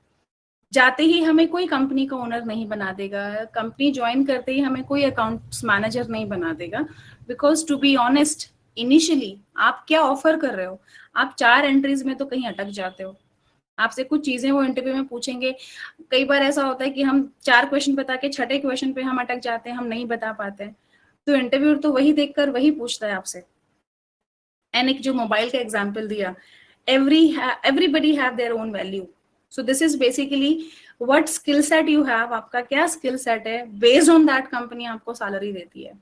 जाते ही हमें कोई कंपनी का ओनर नहीं बना देगा, कंपनी ज्वाइन करते ही हमें कोई अकाउंट्स मैनेजर नहीं बना देगा। Because to be honest, initially आप क्या ऑफर कर रहे हो? आप 4 एंट्रीज में तो कहीं अटक जाते हो। आपसे कुछ चीजें वो इंटरव्यू में पूछेंगे, कई बार ऐसा होता है कि हम 4 क्वेश्चन बता के 6ठे क्वेश्चन पे हम अटक जाते हैं, हम नहीं बता पाते हैं। तो इंटरव्यू तो वही देखकर वही पूछता है आपसे। एंड एक जो मोबाइल का एग्जांपल दिया, everybody have their own value, so this is basically what skill set you have, आपका क्या स्किल सेट है, बेस्ड ऑन दैट कंपनी आपको सैलरी देती है।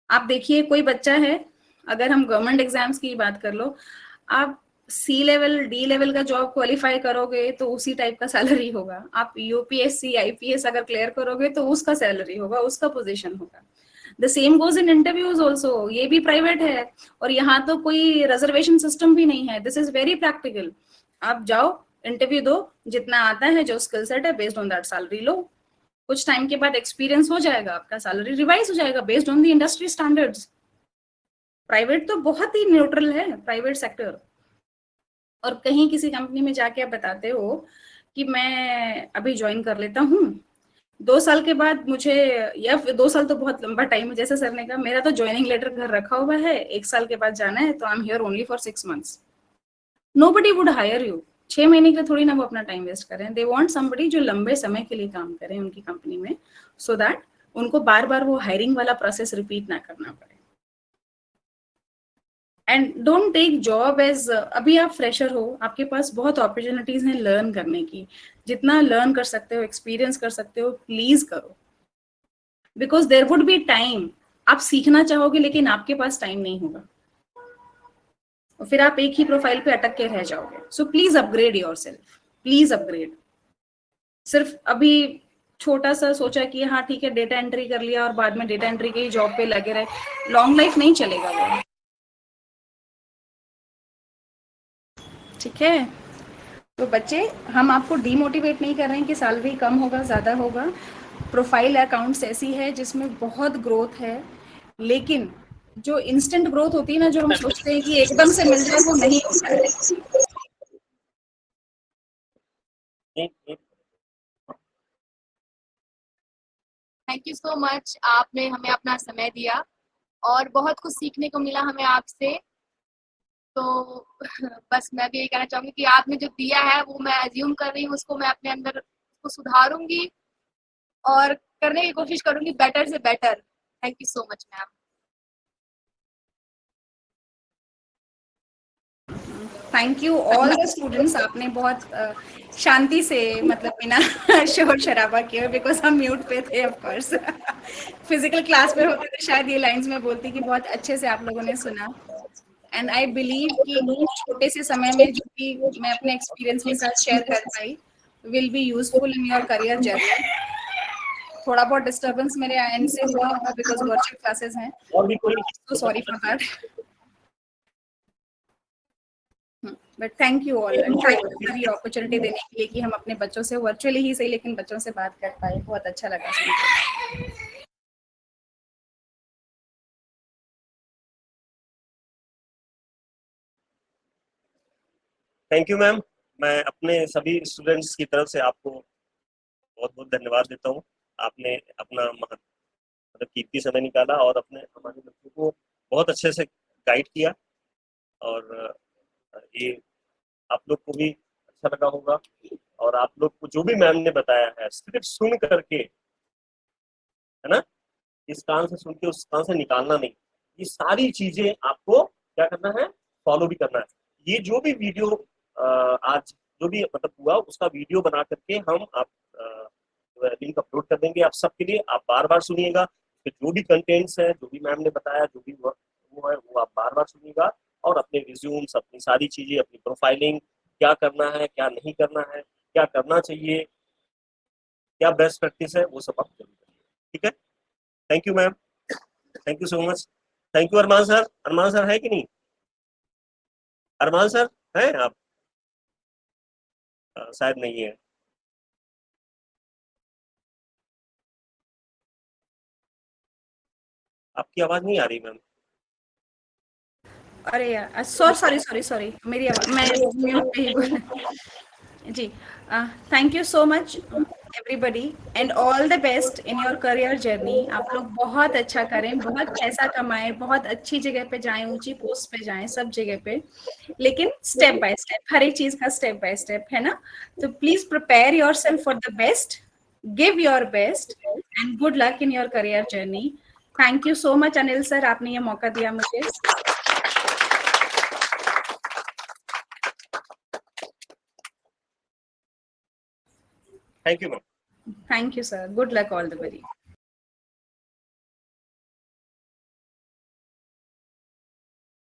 आप देखिए, कोई बच्चा है, अगर हम गवर्नमेंट एग्जाम्स की बात कर लो, आप सी लेवल डी लेवल का जॉब क्वालिफाई करोगे तो उसी टाइप का सैलरी होगा। आप यूपीएससी आईपीएस अगर क्लियर करोगे तो उसका सैलरी होगा, उसका पोजीशन होगा। The same goes in interviews also, ये भी प्राइवेट है और यहाँ तो कोई रिजर्वेशन सिस्टम भी नहीं है। This is very practical. आप जाओ, इंटरव्यू दो, जितना आता है, जो स्किल सेट है, बेस्ड ऑन दैट सैलरी लो। कुछ टाइम के बाद एक्सपीरियंस हो जाएगा, आपका सैलरी रिवाइज हो जाएगा based on the industry standards. Private तो बहुत ही न्यूट्रल है, प्राइवेट सेक्टर। और कहीं किसी कंपनी में जाके आप बताते हो कि मैं अभी ज्वाइन कर लेता हूँ, 2 साल के बाद मुझे, या 2 साल तो बहुत लंबा टाइम है, जैसे सर ने कहा मेरा तो ज्वाइनिंग लेटर घर रखा हुआ है, 1 साल के बाद जाना है, तो I am here only for 6 months. Nobody would hire you. 6 महीने के लिए थोड़ी ना वो अपना टाइम वेस्ट करें। दे वांट समबडी जो लंबे समय के लिए काम करे उनकी कंपनी में, सो दैट उनको बार बार वो हायरिंग वाला प्रोसेस रिपीट ना करना पड़े। And don't take job as, अभी आप फ्रेशर हो, आपके पास बहुत अपॉर्चुनिटीज हैं लर्न करने की, जितना लर्न कर सकते हो, एक्सपीरियंस कर सकते हो, प्लीज करो, because there would be time आप सीखना चाहोगे लेकिन आपके पास टाइम नहीं होगा, और फिर आप एक ही प्रोफाइल पे अटक के रह जाओगे। So please upgrade yourself, please upgrade. सिर्फ अभी छोटा सा सोचा कि हाँ ठीक है डेटा एंट्री कर लिया और बाद में डेटा एंट्री के ही जॉब पे लगे रहे, लॉन्ग लाइफ नहीं चलेगा वो। ठीक है, तो बच्चे हम आपको डीमोटिवेट नहीं कर रहे हैं कि सैलरी कम होगा ज्यादा होगा। प्रोफाइल अकाउंट्स ऐसी है जिसमें बहुत ग्रोथ है, लेकिन जो इंस्टेंट ग्रोथ होती है ना, जो हम सोचते हैं कि एकदम से मिल जाए, वो नहीं होता है। थैंक यू सो मच, आपने हमें अपना समय दिया और बहुत कुछ सीखने को मिला हमें आपसे। तो बस मैं भी यही कहना चाहूंगी कि आपने जो दिया है वो मैं अज्यूम कर रही हूँ, उसको मैं अपने अंदर उसको सुधारूंगी और करने की कोशिश करूंगी बेटर से better. Thank you so much ma'am. Thank you all the students, आपने बहुत शांति से, मतलब बिना शोर शराबा किए, बिकॉज हम म्यूट पे थे ऑफ कोर्स। फिजिकल क्लास में होते तो शायद ये लाइंस में बोलती कि बहुत अच्छे से आप लोगों ने सुना। एंड आई बिलीव कि छोटे से समय में जो भी मैं अपने एक्सपीरियंस के साथ शेयर कर पाई will be useful in your career journey. थोड़ा बहुत डिस्टर्बेंस मेरे एंड से हुआ होगा बिकॉज वर्चुअल क्लासेस हैं, और भी कोई so sorry for that. But thank you all, and thank you for ये अपॉर्चुनिटी देने के लिए कि हम अपने बच्चों से वर्चुअली ही सही लेकिन बच्चों से बात कर पाए। बहुत अच्छा लगा सुनकर। Thank you ma'am. मैं अपने सभी स्टूडेंट्स की तरफ से आपको बहुत बहुत धन्यवाद देता हूँ। आपने अपना मतलब कीमती समय निकाला और अपने हमारे बच्चों को बहुत अच्छे से गाइड किया, और ये आप लोग को भी अच्छा लगा होगा। और आप लोग को जो भी मैम ने बताया है सिर्फ सुन करके, है ना, इस कान से सुन के उस कान से निकालना नहीं, ये सारी चीजें आपको क्या करना है, फॉलो भी करना है। ये जो भी वीडियो आज जो भी मतलब हुआ उसका वीडियो बना करके हम आप लिंक अपलोड कर देंगे आप सबके लिए। आप बार बार सुनिएगा, जो भी कंटेंट्स है, जो भी मैम ने बताया, जो भी वो है वो आप बार बार सुनिएगा, और अपने रिज्यूम्स, अपनी सारी चीजें, अपनी प्रोफाइलिंग, क्या करना है क्या नहीं करना है, क्या करना चाहिए, क्या बेस्ट प्रैक्टिस है, वो सब आप जरूर करिए। ठीक है, thank you ma'am, thank you so much. Thank you Arman sir. Arman sir है कि नहीं? अरमान सर हैं आप? शायद नहीं है। आपकी आवाज नहीं आ रही मैम। अरे यार, सॉरी, मेरी आवाज, मैं म्यूट पे ही बोल जी। Thank you so much everybody, and all the best in your career journey. आप लोग बहुत अच्छा करें, बहुत पैसा कमाएं, बहुत अच्छी जगह पे जाएं, ऊंची पोस्ट पे जाएं, सब जगह पे, लेकिन स्टेप बाय स्टेप, हर एक चीज का स्टेप बाय स्टेप है ना। तो please prepare your self for the best, give your best, and good luck in your career journey. Thank you so much Anil sir, आपने ये मौका दिया मुझे। Thank you ma'am. Thank you, sir. Good luck, all the very.